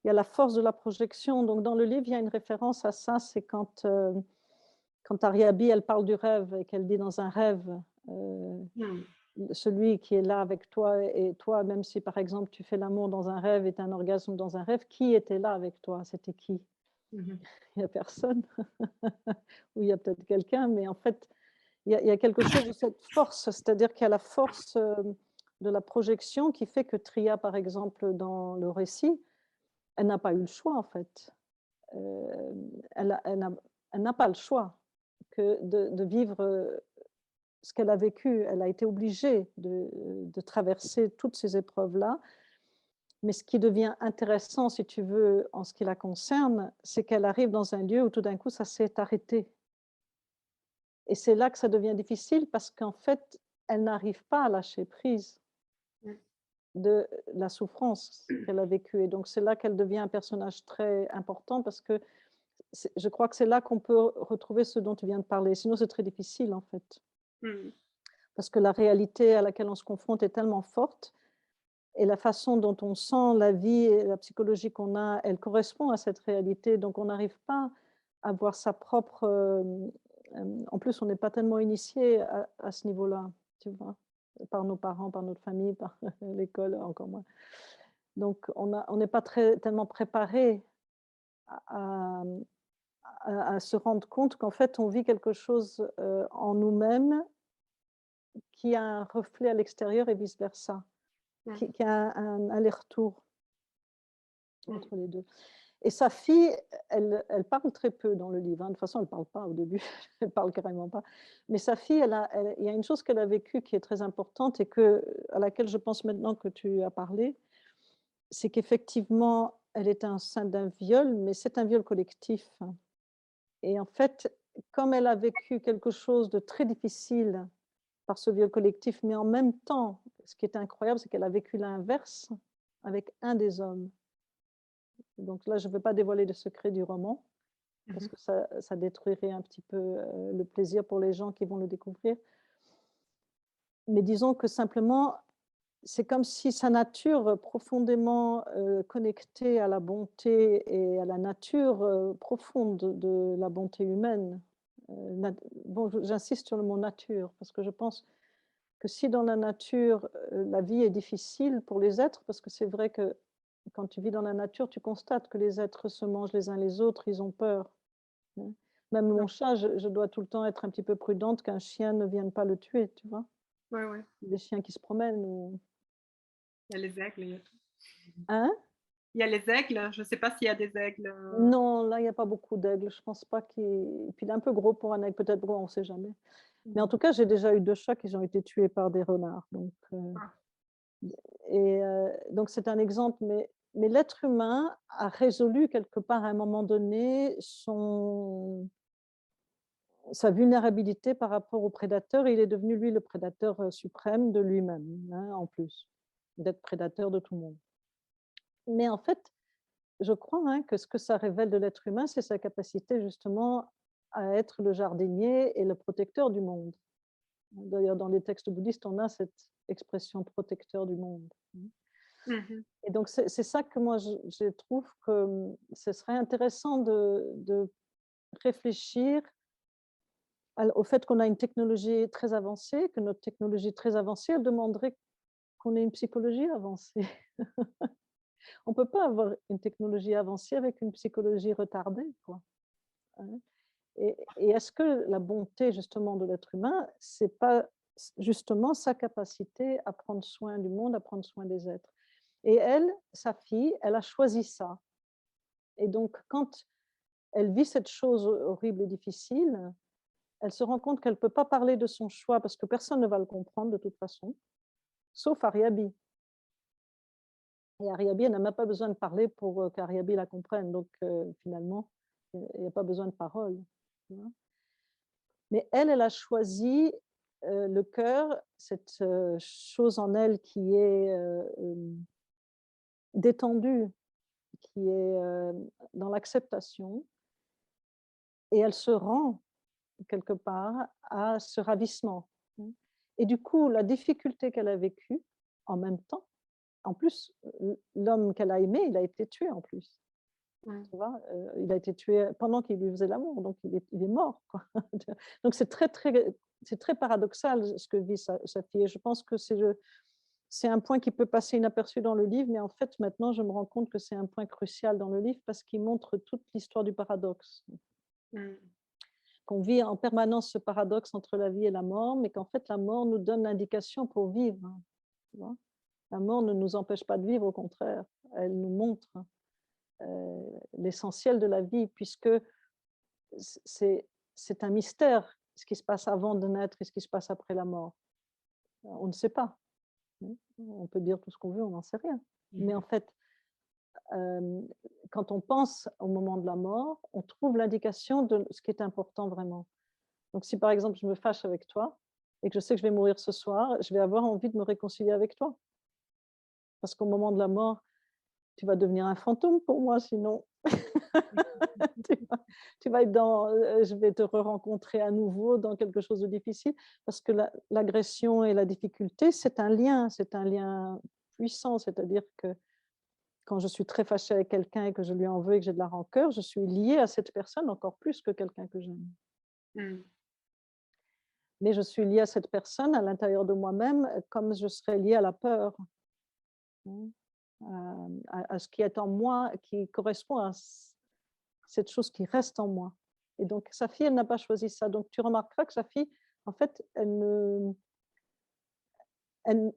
la force de la projection. Donc, dans le livre, il y a une référence à ça, c'est quand Ariabi, elle parle du rêve et qu'elle dit dans un rêve, celui qui est là avec toi et toi, même si par exemple tu fais l'amour dans un rêve et tu as un orgasme dans un rêve, qui était là avec toi? C'était qui? Il n'y a personne. Ou il y a peut-être quelqu'un, mais en fait, il y a quelque chose de cette force, c'est-à-dire qu'il y a la force de la projection qui fait que Tria, par exemple, dans le récit, elle n'a pas eu le choix en fait. Elle n'a pas le choix que de vivre ce qu'elle a vécu. Elle a été obligée de traverser toutes ces épreuves-là. Mais ce qui devient intéressant, si tu veux, en ce qui la concerne, c'est qu'elle arrive dans un lieu où tout d'un coup, ça s'est arrêté. Et c'est là que ça devient difficile parce qu'en fait, elle n'arrive pas à lâcher prise de la souffrance qu'elle a vécue. Et donc, c'est là qu'elle devient un personnage très important parce que je crois que c'est là qu'on peut retrouver ce dont tu viens de parler. Sinon, c'est très difficile, en fait. Parce que la réalité à laquelle on se confronte est tellement forte et la façon dont on sent la vie et la psychologie qu'on a, elle correspond à cette réalité. Donc, on n'arrive pas à voir sa propre... en plus, on n'est pas tellement initié à ce niveau-là, tu vois, par nos parents, par notre famille, par l'école, encore moins. Donc, on n'est pas tellement préparé à se rendre compte qu'en fait, on vit quelque chose en nous-mêmes qui a un reflet à l'extérieur et vice-versa, qui a un aller-retour entre les deux. Et sa fille, elle parle très peu dans le livre. Hein. De toute façon, elle ne parle pas au début, elle ne parle carrément pas. Mais sa fille, il y a une chose qu'elle a vécue qui est très importante et à laquelle je pense maintenant que tu as parlé, c'est qu'effectivement, elle est enceinte d'un viol, mais c'est un viol collectif. Et en fait, comme elle a vécu quelque chose de très difficile par ce viol collectif, mais en même temps, ce qui est incroyable, c'est qu'elle a vécu l'inverse avec un des hommes. Donc là, je ne veux pas dévoiler le secret du roman, parce Mhm. que ça détruirait un petit peu le plaisir pour les gens qui vont le découvrir. Mais disons que simplement, c'est comme si sa nature profondément connectée à la bonté et à la nature profonde de la bonté humaine. Bon, j'insiste sur le mot nature, parce que je pense que si dans la nature, la vie est difficile pour les êtres, parce que c'est vrai que quand tu vis dans la nature, tu constates que les êtres se mangent les uns les autres, ils ont peur. Hein. Même Ouais, mon chat, je dois tout le temps être un petit peu prudente qu'un chien ne vienne pas le tuer, tu vois. ouais, ouais. Des chiens qui se promènent. Il y a les aigles. Hein? Il y a les aigles. Je ne sais pas s'il y a des aigles. Non, là, il y a pas beaucoup d'aigles. Je pense pas qu'il puis il est un peu gros pour un aigle, peut-être gros, on ne sait jamais. Mais en Mhm. tout cas, j'ai déjà eu 2 chats qui ont été tués par des renards, donc Ah, donc c'est un exemple, mais l'être humain a résolu quelque part à un moment donné sa vulnérabilité par rapport au prédateur et il est devenu lui le prédateur, suprême de lui-même, hein, en plus d'être prédateur de tout le monde. Mais en fait, je crois, hein, que ce que ça révèle de l'être humain, c'est sa capacité justement à être le jardinier et le protecteur du monde. D'ailleurs, dans les textes bouddhistes, on a cette expression protecteur du monde. mhm. Et donc, c'est ça que moi, je trouve que ce serait intéressant de réfléchir au fait qu'on a une technologie très avancée, que notre technologie très avancée, elle demanderait qu'on ait une psychologie avancée. On ne peut pas avoir une technologie avancée avec une psychologie retardée, quoi. Hein. Et est-ce que la bonté justement de l'être humain, c'est pas justement sa capacité à prendre soin du monde, à prendre soin des êtres? Et elle, sa fille, elle a choisi ça. Et donc, quand elle vit cette chose horrible et difficile, elle se rend compte qu'elle ne peut pas parler de son choix parce que personne ne va le comprendre de toute façon, sauf Ariabi. Et Ariabi, elle n'a même pas besoin de parler pour qu'Ariabi la comprenne. Donc, finalement, il n'y a pas besoin de parole. Tu vois. Mais elle, elle a choisi le cœur, cette chose en elle qui est détendue, qui est dans l'acceptation, et elle se rend quelque part à ce ravissement. Et du coup, la difficulté qu'elle a vécue, en même temps, en plus, l'homme qu'elle a aimé, il a été tué en plus. Ouais. Tu vois, il a été tué pendant qu'il lui faisait l'amour, donc il est mort, quoi. Donc c'est très paradoxal ce que vit sa fille. Et je pense que c'est un point qui peut passer inaperçu dans le livre, mais en fait, maintenant, je me rends compte que c'est un point crucial dans le livre parce qu'il montre toute l'histoire du paradoxe. Mhm. Qu'on vit en permanence ce paradoxe entre la vie et la mort, mais qu'en fait, la mort nous donne l'indication pour vivre. Tu vois. La mort ne nous empêche pas de vivre, au contraire, elle nous montre l'essentiel de la vie, puisque c'est un mystère ce qui se passe avant de naître et ce qui se passe après la mort. On ne sait pas. On peut dire tout ce qu'on veut, on n'en sait rien. Mais en Mhm. fait, euh, quand on pense au moment de la mort, on trouve l'indication de ce qui est important vraiment. Donc si par exemple je me fâche avec toi et que je sais que je vais mourir ce soir, je vais avoir envie de me réconcilier avec toi. Parce qu'au moment de la mort, tu vas devenir un fantôme pour moi sinon. Tu vas être dans, je vais te re-rencontrer à nouveau dans quelque chose de difficile, parce que l'agression et la difficulté, c'est un lien puissant, c'est-à-dire que quand je suis très fâchée avec quelqu'un et que je lui en veux et que j'ai de la rancœur, je suis liée à cette personne encore plus que quelqu'un que j'aime. Mhm. Mais je suis liée à cette personne à l'intérieur de moi-même comme je serais liée à la peur, hein, à ce qui est en moi, qui correspond à cette chose qui reste en moi. Et donc, sa fille, elle n'a pas choisi ça. Donc, tu remarqueras que sa fille, en fait, elle, elle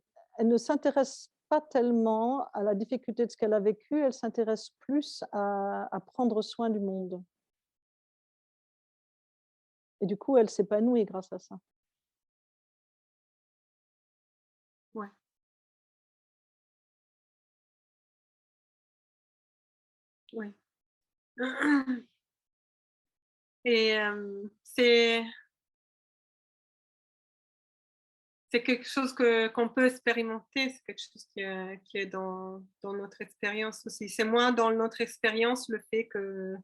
ne s'intéresse pas tellement à la difficulté de ce qu'elle a vécu, elle s'intéresse plus à prendre soin du monde. Et du coup, elle s'épanouit grâce à ça. Ouais. Ouais. Et c'est quelque chose qu'on peut expérimenter, c'est quelque chose qui est dans notre expérience aussi. C'est moins dans notre expérience le fait que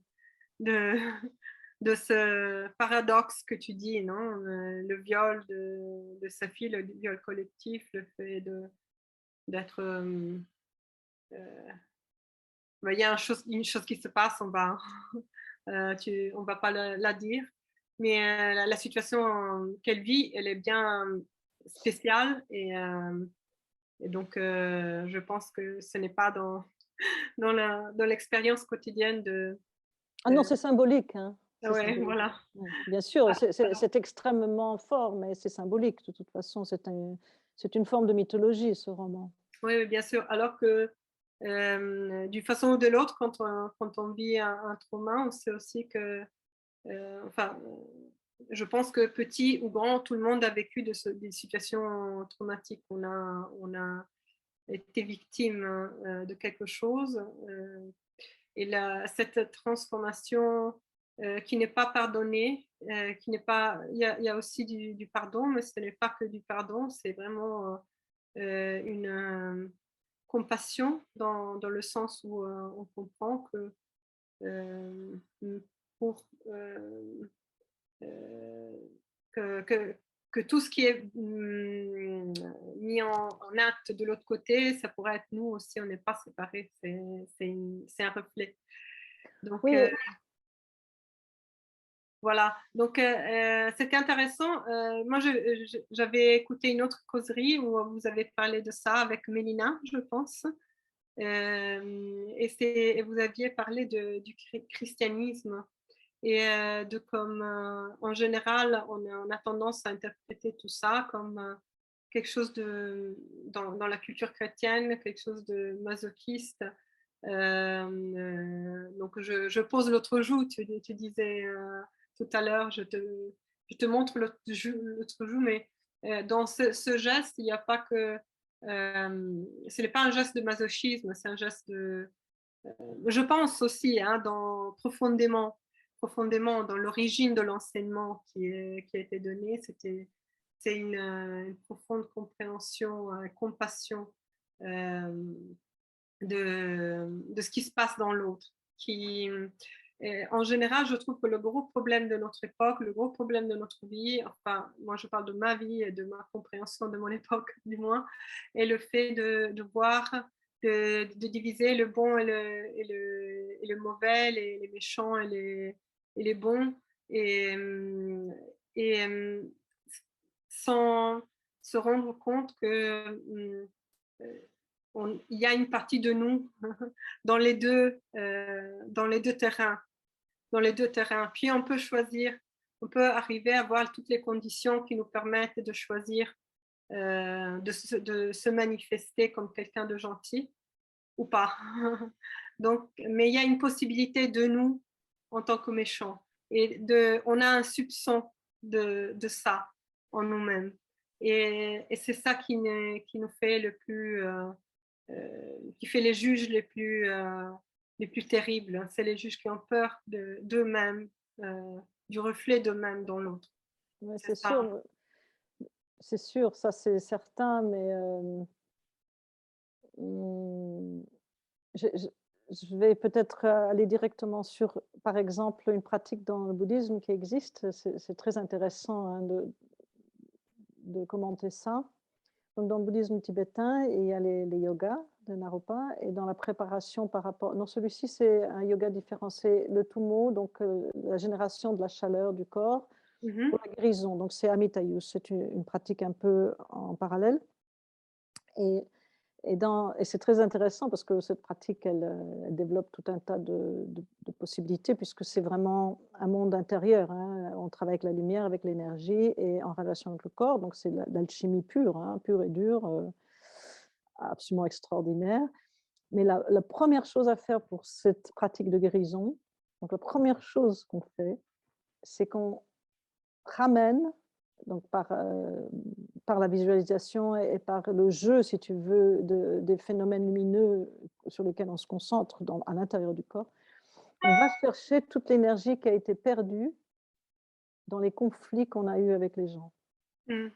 de, de ce paradoxe que tu dis, non? Le viol de sa fille, le viol collectif, le fait d'être. Il y a une chose qui se passe, on va pas la dire, mais la situation qu'elle vit, elle est bien spéciale et donc je pense que ce n'est pas dans l'expérience quotidienne de. Ah non, c'est symbolique, hein, c'est Ouais, symbolique. voilà. Ouais, bien sûr, Ah, c'est extrêmement fort, mais c'est symbolique de toute façon, c'est une forme de mythologie, ce roman. oui, oui, bien sûr. Alors que d'une façon ou de l'autre, quand on vit un trauma, on sait aussi que, enfin, je pense que petit ou grand, tout le monde a vécu des situations traumatiques. On a été victime de quelque chose. Et cette transformation qui n'est pas pardonnée, qui n'est pas, il y a aussi du pardon, mais ce n'est pas que du pardon, c'est vraiment une compassion dans le sens où on comprend euh, pour euh, que, que, que tout ce qui est mis en acte de l'autre côté, ça pourrait être nous aussi, on n'est pas séparés, c'est un reflet. Donc, Oui, voilà, donc c'était intéressant. Moi, j'avais écouté une autre causerie où vous avez parlé de ça avec Mélina, je pense. Et vous aviez parlé du christianisme et de comme, en général, on a tendance à interpréter tout ça comme quelque chose dans la culture chrétienne, quelque chose de masochiste. Donc, je pose l'autre joue, tu disais tout à l'heure, je te montre l'autre joue, mais dans ce geste, il n'y a pas que. Ce n'est pas un geste de masochisme, c'est un geste de. Je pense aussi, hein, profondément dans l'origine de l'enseignement qui a été donné, c'est une profonde compréhension, compassion de ce qui se passe dans l'autre. En général, je trouve que le gros problème de notre époque, le gros problème de notre vie, enfin, moi je parle de ma vie et de ma compréhension de mon époque, du moins, est le fait de voir, de diviser le bon et le mauvais, les méchants et les bons, et, et sans se rendre compte que il y a une partie de nous dans les deux terrains. Dans les deux terrains. Puis on peut choisir, on peut arriver à avoir toutes les conditions qui nous permettent de choisir de se manifester comme quelqu'un de gentil ou pas. Donc, mais il y a une possibilité de nous en tant que méchants. Et on a un soupçon de ça en nous-mêmes. Et c'est ça qui nous fait le plus qui fait les juges les plus terribles. C'est les juges qui ont peur d'eux-mêmes, du reflet d'eux-mêmes dans l'autre. ouais, C'est ça. c'est sûr, ça c'est certain, mais mmh, je je je vais peut-être aller directement sur, par exemple, une pratique dans le bouddhisme qui existe. C'est très intéressant, hein, de commenter ça. Donc dans le bouddhisme tibétain, il y a les yogas de Naropa et dans la préparation par rapport non, celui-ci, c'est un yoga différent, c'est le Tummo, donc la génération de la chaleur du corps pour la guérison. Donc c'est Amitayus, c'est une pratique un peu en parallèle et et c'est très intéressant parce que cette pratique, elle développe tout un tas de possibilités puisque c'est vraiment un monde intérieur, hein. On travaille avec la lumière, avec l'énergie et en relation avec le corps, donc c'est de l'alchimie pure, hein, pure et dure, absolument extraordinaire. Mais la 1re chose à faire pour cette pratique de guérison, donc la première chose qu'on fait, c'est qu'on ramène, donc par la visualisation et par le jeu, si tu veux, des phénomènes lumineux sur lesquels on se concentre à l'intérieur du corps, on va chercher toute l'énergie qui a été perdue dans les conflits qu'on a eus avec les gens. Mm.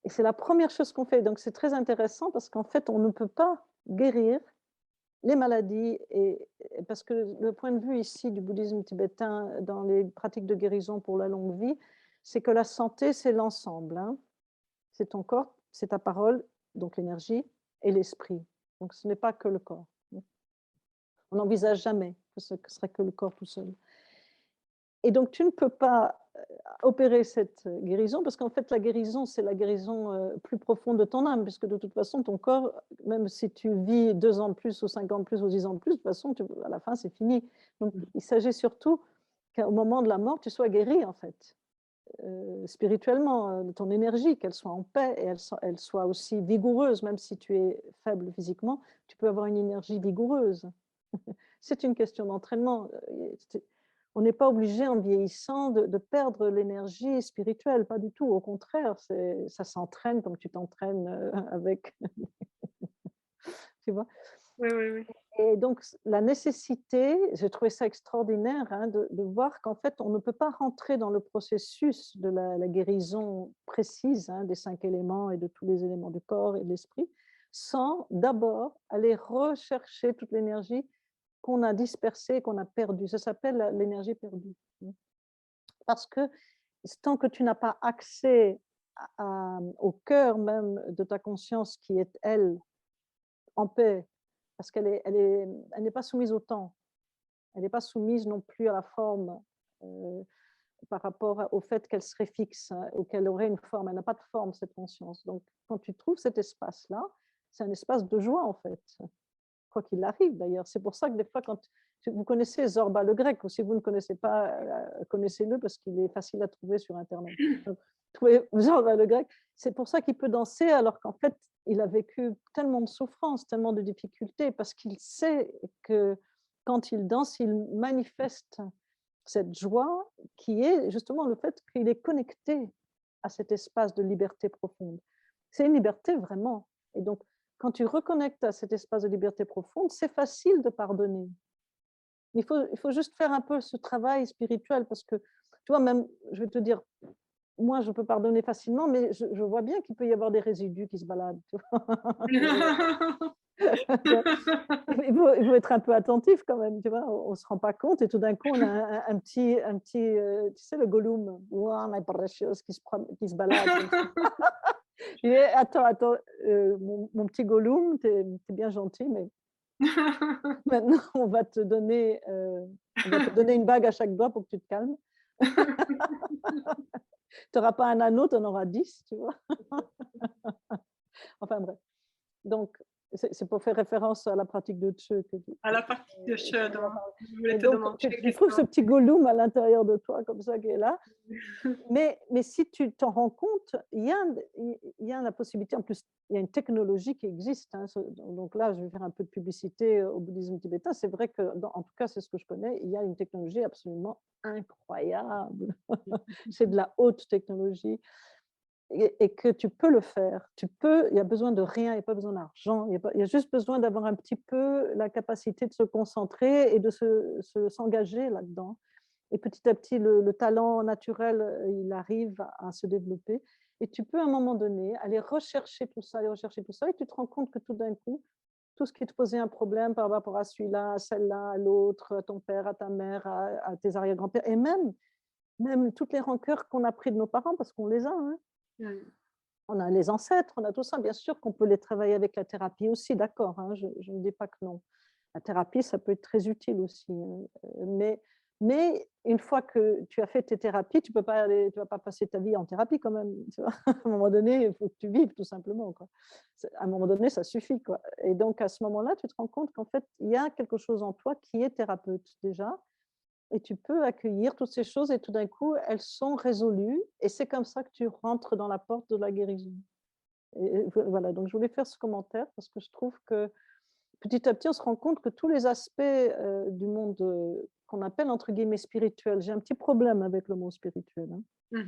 Et c'est la première chose qu'on fait. Donc, c'est très intéressant parce qu'en fait, on ne peut pas guérir les maladies. Parce que le point de vue ici du bouddhisme tibétain dans les pratiques de guérison pour la longue vie, c'est que la santé, c'est l'ensemble. Hein. C'est ton corps, c'est ta parole, donc l'énergie, et l'esprit. Donc, ce n'est pas que le corps. On n'envisage jamais que ce serait que le corps tout seul. Et donc, tu ne peux pas opérer cette guérison, parce qu'en fait, la guérison, c'est la guérison plus profonde de ton âme, puisque de toute façon, ton corps, même si tu vis 2 ans de plus, ou 5 ans de plus, ou 10 ans de plus, de toute façon, à la fin, c'est fini. Donc, il s'agit surtout qu'au moment de la mort, tu sois guéri, en fait, spirituellement, de ton énergie, qu'elle soit en paix, et elle soit aussi vigoureuse, même si tu es faible physiquement, tu peux avoir une énergie vigoureuse. C'est une question d'entraînement. On n'est pas obligé, en vieillissant, de perdre l'énergie spirituelle, pas du tout. Au contraire, ça s'entraîne comme tu t'entraînes avec. Tu vois. Oui, oui, oui. Et donc, la nécessité, j'ai trouvé ça extraordinaire, hein, de voir qu'en fait, on ne peut pas rentrer dans le processus de la guérison précise, hein, des 5 éléments et de tous les éléments du corps et de l'esprit, sans d'abord aller rechercher toute l'énergie qu'on a dispersée, qu'on a perdue. Ça s'appelle l'énergie perdue. Parce que tant que tu n'as pas accès au cœur même de ta conscience qui est, elle, en paix, parce qu'elle n'est pas soumise au temps, elle n'est pas soumise non plus à la forme par rapport au fait qu'elle serait fixe, hein, ou qu'elle aurait une forme. Elle n'a pas de forme, cette conscience. Donc, quand tu trouves cet espace-là, c'est un espace de joie, en fait, quoi qu'il arrive d'ailleurs. C'est pour ça que des fois, quand vous connaissez Zorba le grec, ou si vous ne connaissez pas, connaissez-le parce qu'il est facile à trouver sur Internet. Donc, trouvez Zorba le grec, c'est pour ça qu'il peut danser alors qu'en fait, il a vécu tellement de souffrances, tellement de difficultés, parce qu'il sait que quand il danse, il manifeste cette joie qui est justement le fait qu'il est connecté à cet espace de liberté profonde. C'est une liberté vraiment. Et donc, quand tu reconnectes à cet espace de liberté profonde, c'est facile de pardonner. Il faut juste faire un peu ce travail spirituel parce que, tu vois, même, je vais te dire, moi, je peux pardonner facilement, mais je vois bien qu'il peut y avoir des résidus qui se baladent. Tu vois. Il faut être un peu attentif quand même, tu vois. On ne se rend pas compte et tout d'un coup, on a un petit tu sais, le Gollum, qui se balade. Et attends, mon petit Gollum, tu es bien gentil, mais maintenant, on va te donner une bague à chaque doigt pour que tu te calmes. Tu n'auras pas un anneau, tu en auras 10, tu vois. Enfin bref. Donc, c'est pour faire référence à la pratique de Tse. À la partie de Che, dont je voulais Et te donc, demander tu des trouves ce questions. petit Gollum à l'intérieur de toi, comme ça, qui est là. Mais si tu t'en rends compte, il y a la possibilité, en plus, il y a une technologie qui existe. Hein, donc là, je vais faire un peu de publicité au bouddhisme tibétain. C'est vrai que, en tout cas, c'est ce que je connais, il y a une technologie absolument incroyable. C'est de la haute technologie. Et que tu peux le faire. Il n'y a besoin de rien, il n'y a pas besoin d'argent, il y a juste besoin d'avoir un petit peu la capacité de se concentrer et de s'engager là-dedans. Et petit à petit, le talent naturel, il arrive à se développer. Et tu peux, à un moment donné, aller rechercher tout ça, et tu te rends compte que tout d'un coup, tout ce qui te posait un problème par rapport à celui-là, à celle-là, à l'autre, à ton père, à ta mère, à tes arrière-grands-pères, et même toutes les rancœurs qu'on a prises de nos parents, parce qu'on les a. Hein. On a les ancêtres, on a tout ça. Bien sûr qu'on peut les travailler avec la thérapie aussi, d'accord. Hein, je ne dis pas que non. La thérapie, ça peut être très utile aussi. Mais une fois que tu as fait tes thérapies, tu vas pas passer ta vie en thérapie quand même. Tu vois. À un moment donné, il faut que tu vives tout simplement. Quoi. À un moment donné, ça suffit. Quoi. Et donc, à ce moment-là, tu te rends compte qu'en fait, il y a quelque chose en toi qui est thérapeute déjà. Et tu peux accueillir toutes ces choses et tout d'un coup, elles sont résolues. Et c'est comme ça que tu rentres dans la porte de la guérison. Et voilà, donc je voulais faire ce commentaire parce que je trouve que petit à petit, on se rend compte que tous les aspects du monde qu'on appelle entre guillemets spirituel, j'ai un petit problème avec le mot spirituel. Hein.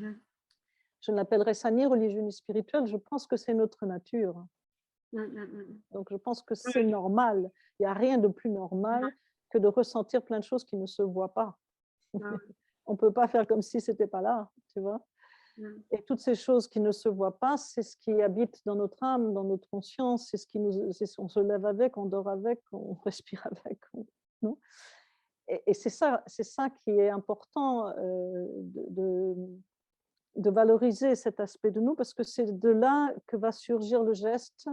Je n'appellerais ça ni religieux ni spirituel, je pense que c'est notre nature. Donc je pense que c'est normal. Il n'y a rien de plus normal que de ressentir plein de choses qui ne se voient pas. On ne peut pas faire comme si ce n'était pas là, tu vois. Mm. Et toutes ces choses qui ne se voient pas, c'est ce qui habite dans notre âme, dans notre conscience, c'est ce qui nous, on se lève avec, on dort avec, on respire avec. Non, et c'est ça qui est important de valoriser cet aspect de nous, parce que c'est de là que va surgir le geste,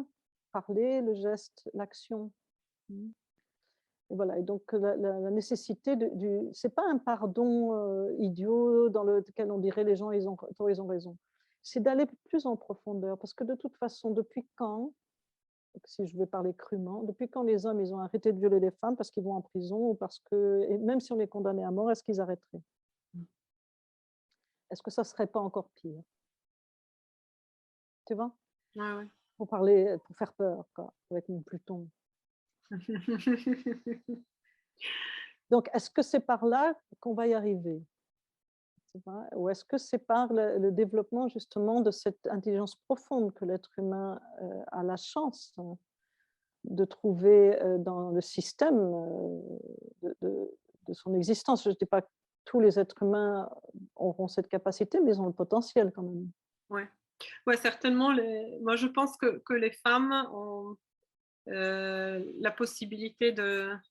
parler, le geste, l'action. Et voilà, et donc la nécessité c'est pas un pardon idiot dans lequel on dirait les gens ils ont raison. C'est d'aller plus en profondeur, parce que de toute façon, depuis quand, si je vais parler crûment, depuis quand les hommes ils ont arrêté de violer les femmes parce qu'ils vont en prison ou parce que, et même si on les condamnait à mort, est-ce qu'ils arrêteraient? Est-ce que ça serait pas encore pire? Tu vois? Ouais, ouais. Pour parler, pour faire peur, quoi, avec mon Pluton. Donc, est-ce que c'est par là qu'on va y arriver? Ou est-ce que c'est par le développement justement de cette intelligence profonde que l'être humain a la chance de trouver dans le système de son existence? Je ne dis pas que tous les êtres humains auront cette capacité, mais ils ont le potentiel quand même. Ouais. Ouais, certainement. Moi, je pense que les femmes ont la possibilité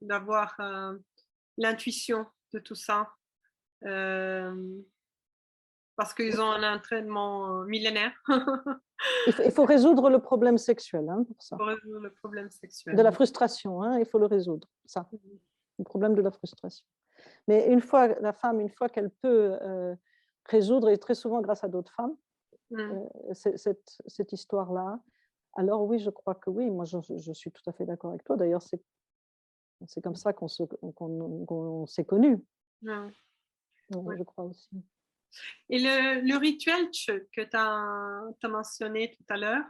d'avoir l'intuition de tout ça. Parce qu'ils ont un entraînement millénaire Il faut résoudre le problème sexuel pour ça. pour résoudre le problème sexuel. De la frustration, il faut le résoudre, ça, le problème de la frustration. Mais une fois, la femme, une fois qu'elle peut résoudre, et très souvent grâce à d'autres femmes, cette histoire-là, alors oui, je crois que oui, moi je suis tout à fait d'accord avec toi. D'ailleurs, c'est comme ça qu'on s'est connus, Ouais. je crois aussi. Et le rituel que tu as mentionné tout à l'heure,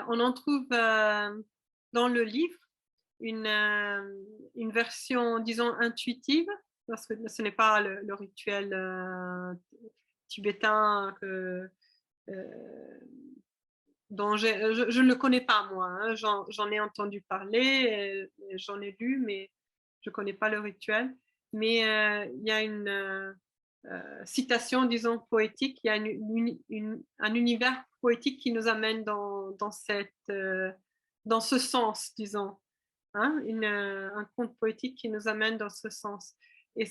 on en trouve dans le livre une version, disons, intuitive, parce que ce n'est pas le rituel tibétain dont je ne le connais pas, moi. Hein. J'en ai entendu parler, j'en ai lu, mais je ne connais pas le rituel. Mais il y a une citation, disons, poétique, il y a un univers poétique qui nous amène dans ce sens, disons. Hein, un conte poétique qui nous amène dans ce sens. Et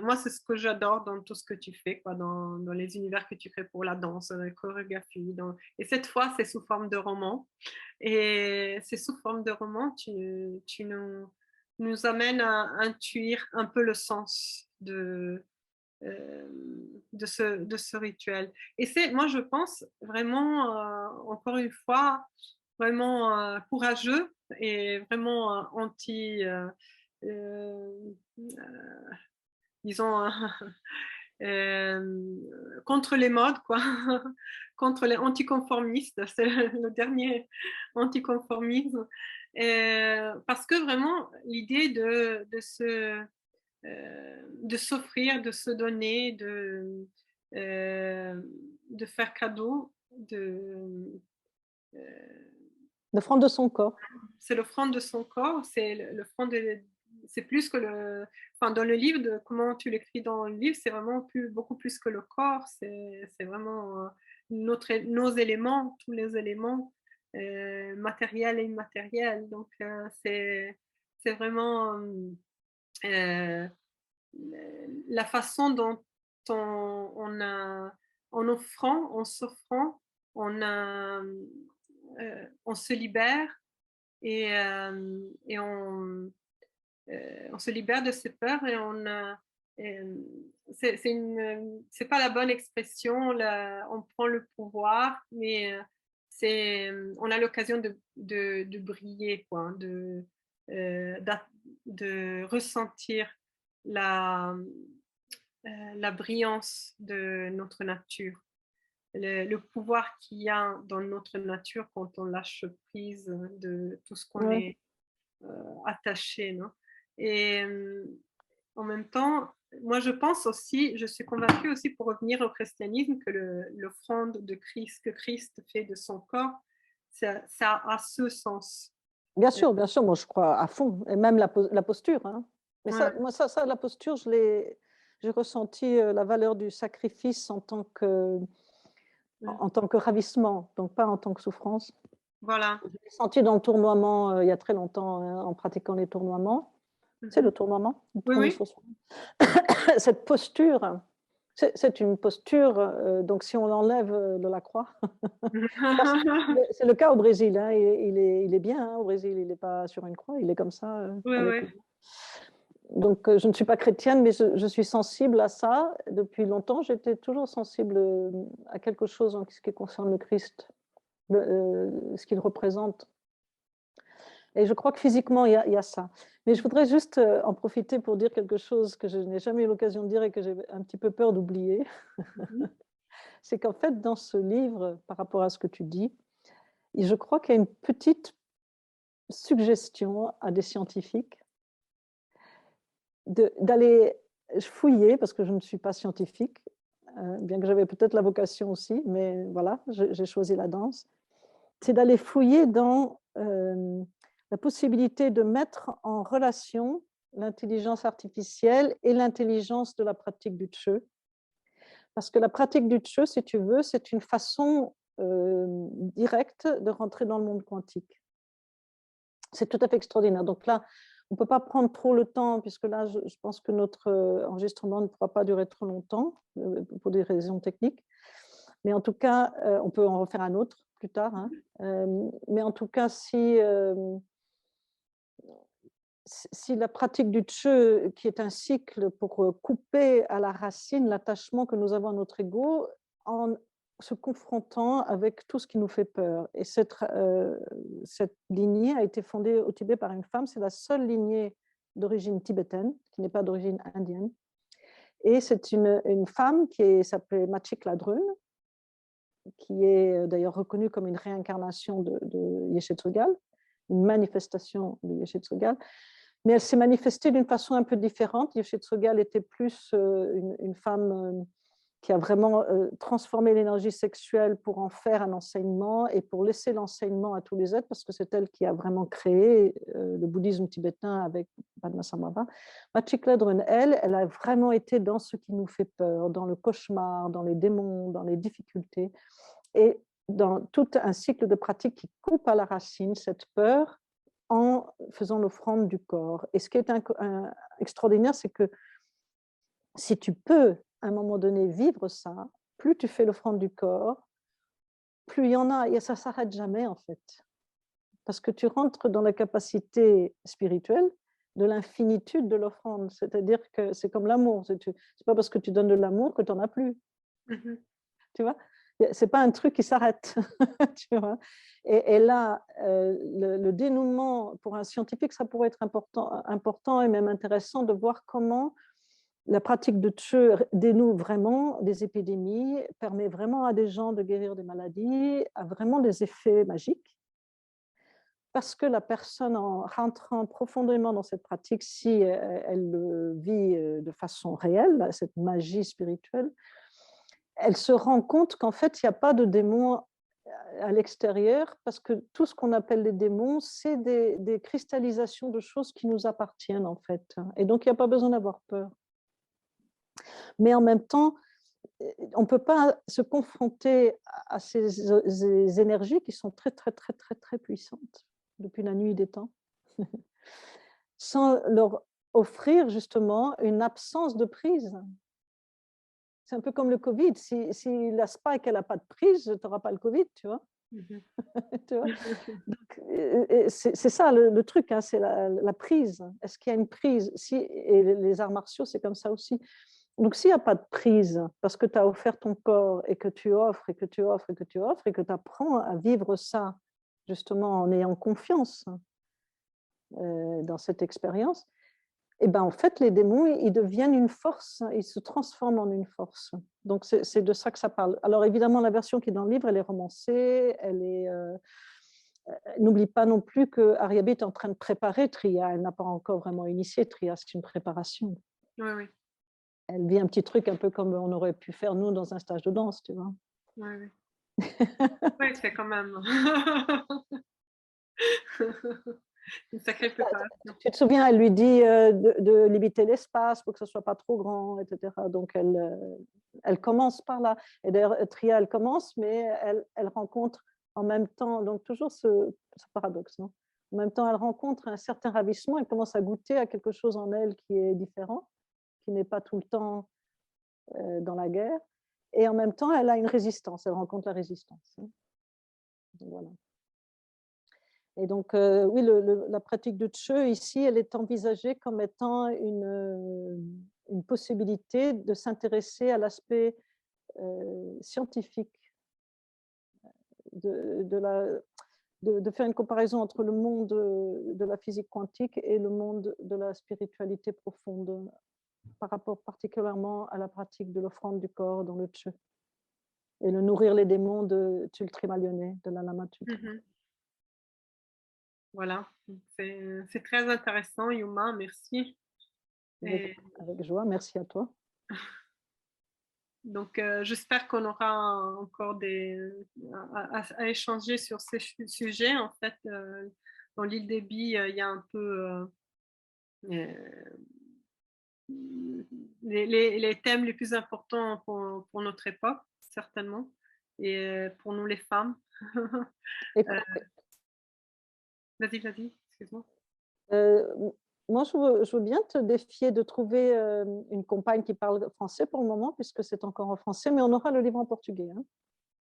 moi, c'est ce que j'adore dans tout ce que tu fais, quoi, dans les univers que tu crées pour la danse, la chorégraphie. Et cette fois, c'est sous forme de roman. Et c'est sous forme de roman, tu nous amènes à intuire un peu le sens de ce rituel. Et moi, je pense vraiment, encore une fois, vraiment courageux et vraiment disons, contre les modes, quoi, contre les anticonformistes. C'est le dernier anticonformisme. Parce que vraiment, l'idée de s'offrir, de se donner, de faire cadeau, L'offrande de son corps. c'est l'offrande de son corps, c'est plus que enfin dans le livre, comment tu l'écris dans le livre, c'est vraiment beaucoup plus que le corps, c'est vraiment nos éléments, tous les éléments matériels et immatériels. Donc c'est vraiment la façon dont en offrant, en s'offrant, on se libère et on se libère de ses peurs et c'est pas la bonne expression, on prend le pouvoir, mais on a l'occasion de briller, quoi, de ressentir la, la brillance de notre nature, le pouvoir qu'il y a dans notre nature quand on lâche prise de tout ce qu'on est attaché. Non? Et en même temps, moi je pense aussi, je suis convaincue aussi pour revenir au christianisme que l'offrande de Christ, que Christ fait de son corps, ça a ce sens. Bien sûr, moi je crois à fond, et même la posture. Mais Ouais. moi, ça, la posture, je j'ai ressenti la valeur du sacrifice en tant que ravissement, donc pas en tant que souffrance. Voilà. Je l'ai senti dans le tournoiement il y a très longtemps, en pratiquant les tournoiements. C'est le tournoiement, Oui, tourner oui. sur soi. Cette posture, c'est une posture, donc si on l'enlève de la croix, c'est le cas au Brésil, hein, il est bien hein, au Brésil, il n'est pas sur une croix, il est comme ça. Oui, Avec... oui. Donc je ne suis pas chrétienne, mais je suis sensible à ça. Depuis longtemps, j'étais toujours sensible à quelque chose en ce qui concerne le Christ, ce qu'il représente. Et je crois que physiquement, il y a ça. Mais je voudrais juste en profiter pour dire quelque chose que je n'ai jamais eu l'occasion de dire et que j'ai un petit peu peur d'oublier. C'est qu'en fait, dans ce livre, par rapport à ce que tu dis, je crois qu'il y a une petite suggestion à des scientifiques d'aller fouiller, parce que je ne suis pas scientifique, bien que j'avais peut-être la vocation aussi, mais voilà, j'ai choisi la danse, c'est d'aller fouiller dans la possibilité de mettre en relation l'intelligence artificielle et l'intelligence de la pratique du Tshö. Parce que la pratique du Tshö, si tu veux, c'est une façon directe de rentrer dans le monde quantique. C'est tout à fait extraordinaire. Donc là, on ne peut pas prendre trop le temps, puisque là, je pense que notre enregistrement ne pourra pas durer trop longtemps, pour des raisons techniques. Mais en tout cas, on peut en refaire un autre plus tard. Hein. Mais en tout cas, si la pratique du Tshö, qui est un cycle pour couper à la racine l'attachement que nous avons à notre ego, en se confrontant avec tout ce qui nous fait peur. Et cette lignée a été fondée au Tibet par une femme, c'est la seule lignée d'origine tibétaine, qui n'est pas d'origine indienne. Et c'est une femme qui s'appelait Machik Ladrön, qui est d'ailleurs reconnue comme une réincarnation de Yeshe Tsogyal, une manifestation de Yeshe Tsogyal. Mais elle s'est manifestée d'une façon un peu différente. Yeshe Tsogyal était plus une femme qui a vraiment transformé l'énergie sexuelle pour en faire un enseignement et pour laisser l'enseignement à tous les êtres, parce que c'est elle qui a vraiment créé le bouddhisme tibétain avec Padmasambhava. Machik Ladrön, elle a vraiment été dans ce qui nous fait peur, dans le cauchemar, dans les démons, dans les difficultés, et dans tout un cycle de pratique qui coupe à la racine cette peur en faisant l'offrande du corps. Et ce qui est extraordinaire, c'est que si tu peux, à un moment donné, vivre ça, plus tu fais l'offrande du corps, plus il y en a, et ça ne s'arrête jamais, en fait. Parce que tu rentres dans la capacité spirituelle de l'infinitude de l'offrande. C'est-à-dire que c'est comme l'amour. C'est pas parce que tu donnes de l'amour que tu n'en as plus. Tu vois, c'est pas un truc qui s'arrête. Tu vois, et là, le dénouement, pour un scientifique, ça pourrait être important et même intéressant de voir comment la pratique de Tshö dénoue vraiment des épidémies, permet vraiment à des gens de guérir des maladies, a vraiment des effets magiques. Parce que la personne, en rentrant profondément dans cette pratique, si elle le vit de façon réelle, cette magie spirituelle, elle se rend compte qu'en fait, il n'y a pas de démons à l'extérieur, parce que tout ce qu'on appelle les démons, c'est des cristallisations de choses qui nous appartiennent, en fait. Et donc, il n'y a pas besoin d'avoir peur. Mais en même temps, on ne peut pas se confronter à ces énergies qui sont très, très, très, très, très puissantes depuis la nuit des temps, sans leur offrir justement une absence de prise. C'est un peu comme le Covid. Si la spike n'a pas de prise, tu n'auras pas le Covid, tu vois. Tu vois. C'est ça le truc, hein, c'est la prise. Est-ce qu'il y a une prise et les arts martiaux, c'est comme ça aussi. Donc, s'il n'y a pas de prise, parce que tu as offert ton corps et que tu offres et que tu offres et que tu offres et que tu apprends à vivre ça, justement en ayant confiance dans cette expérience, et ben en fait, les démons, ils deviennent une force, ils se transforment en une force. Donc, c'est de ça que ça parle. Alors, évidemment, la version qui est dans le livre, elle est romancée, elle est... N'oublie pas non plus que Ariabi est en train de préparer Triya. Elle n'a pas encore vraiment initié Triya, c'est une préparation. Oui, oui. Elle vit un petit truc un peu comme on aurait pu faire nous dans un stage de danse, tu vois. Oui, oui. Oui, c'est quand même. Une sacrée préparation. Tu te souviens, elle lui dit de limiter l'espace pour que ce ne soit pas trop grand, etc. Donc, elle commence par là. Et d'ailleurs, Tria, elle commence, mais elle rencontre en même temps, donc toujours ce paradoxe, non? En même temps, elle rencontre un certain ravissement, elle commence à goûter à quelque chose en elle qui est différent, qui n'est pas tout le temps dans la guerre. Et en même temps, elle a une résistance, elle rencontre la résistance. Donc, voilà. Et donc, oui, la pratique de Tshö, ici, elle est envisagée comme étant une possibilité de s'intéresser à l'aspect scientifique, de faire une comparaison entre le monde de la physique quantique et le monde de la spiritualité profonde, par rapport particulièrement à la pratique de l'offrande du corps dans le Tshö et le nourrir les démons de Tultrima Lyonnais, de la Lama Tultrima. Voilà, c'est très intéressant, Yuma, merci. Avec joie, merci à toi. Donc, j'espère qu'on aura encore à échanger sur ces sujets. En fait, dans l'île des Billes, il y a un peu les thèmes les plus importants pour notre époque, certainement, et pour nous les femmes. Vas-y, excuse-moi. Moi, je veux bien te défier de trouver une compagne qui parle français pour le moment, puisque c'est encore en français, mais on aura le livre en portugais.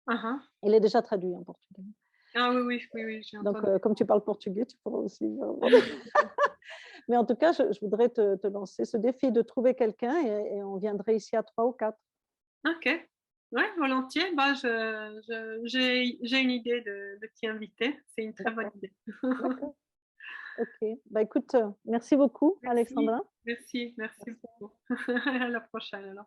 Hein. Il est déjà traduit en portugais. Ah oui, j'ai entendu. Donc, comme tu parles portugais, tu pourras aussi. Mais en tout cas, je voudrais te lancer ce défi de trouver quelqu'un et on viendrait ici à 3 ou 4. Ok, ouais, volontiers. Bah, j'ai une idée de t'y inviter. C'est une très bonne idée. D'accord. Ok. Bah, écoute, merci beaucoup, Alexandra. Merci beaucoup. À la prochaine alors.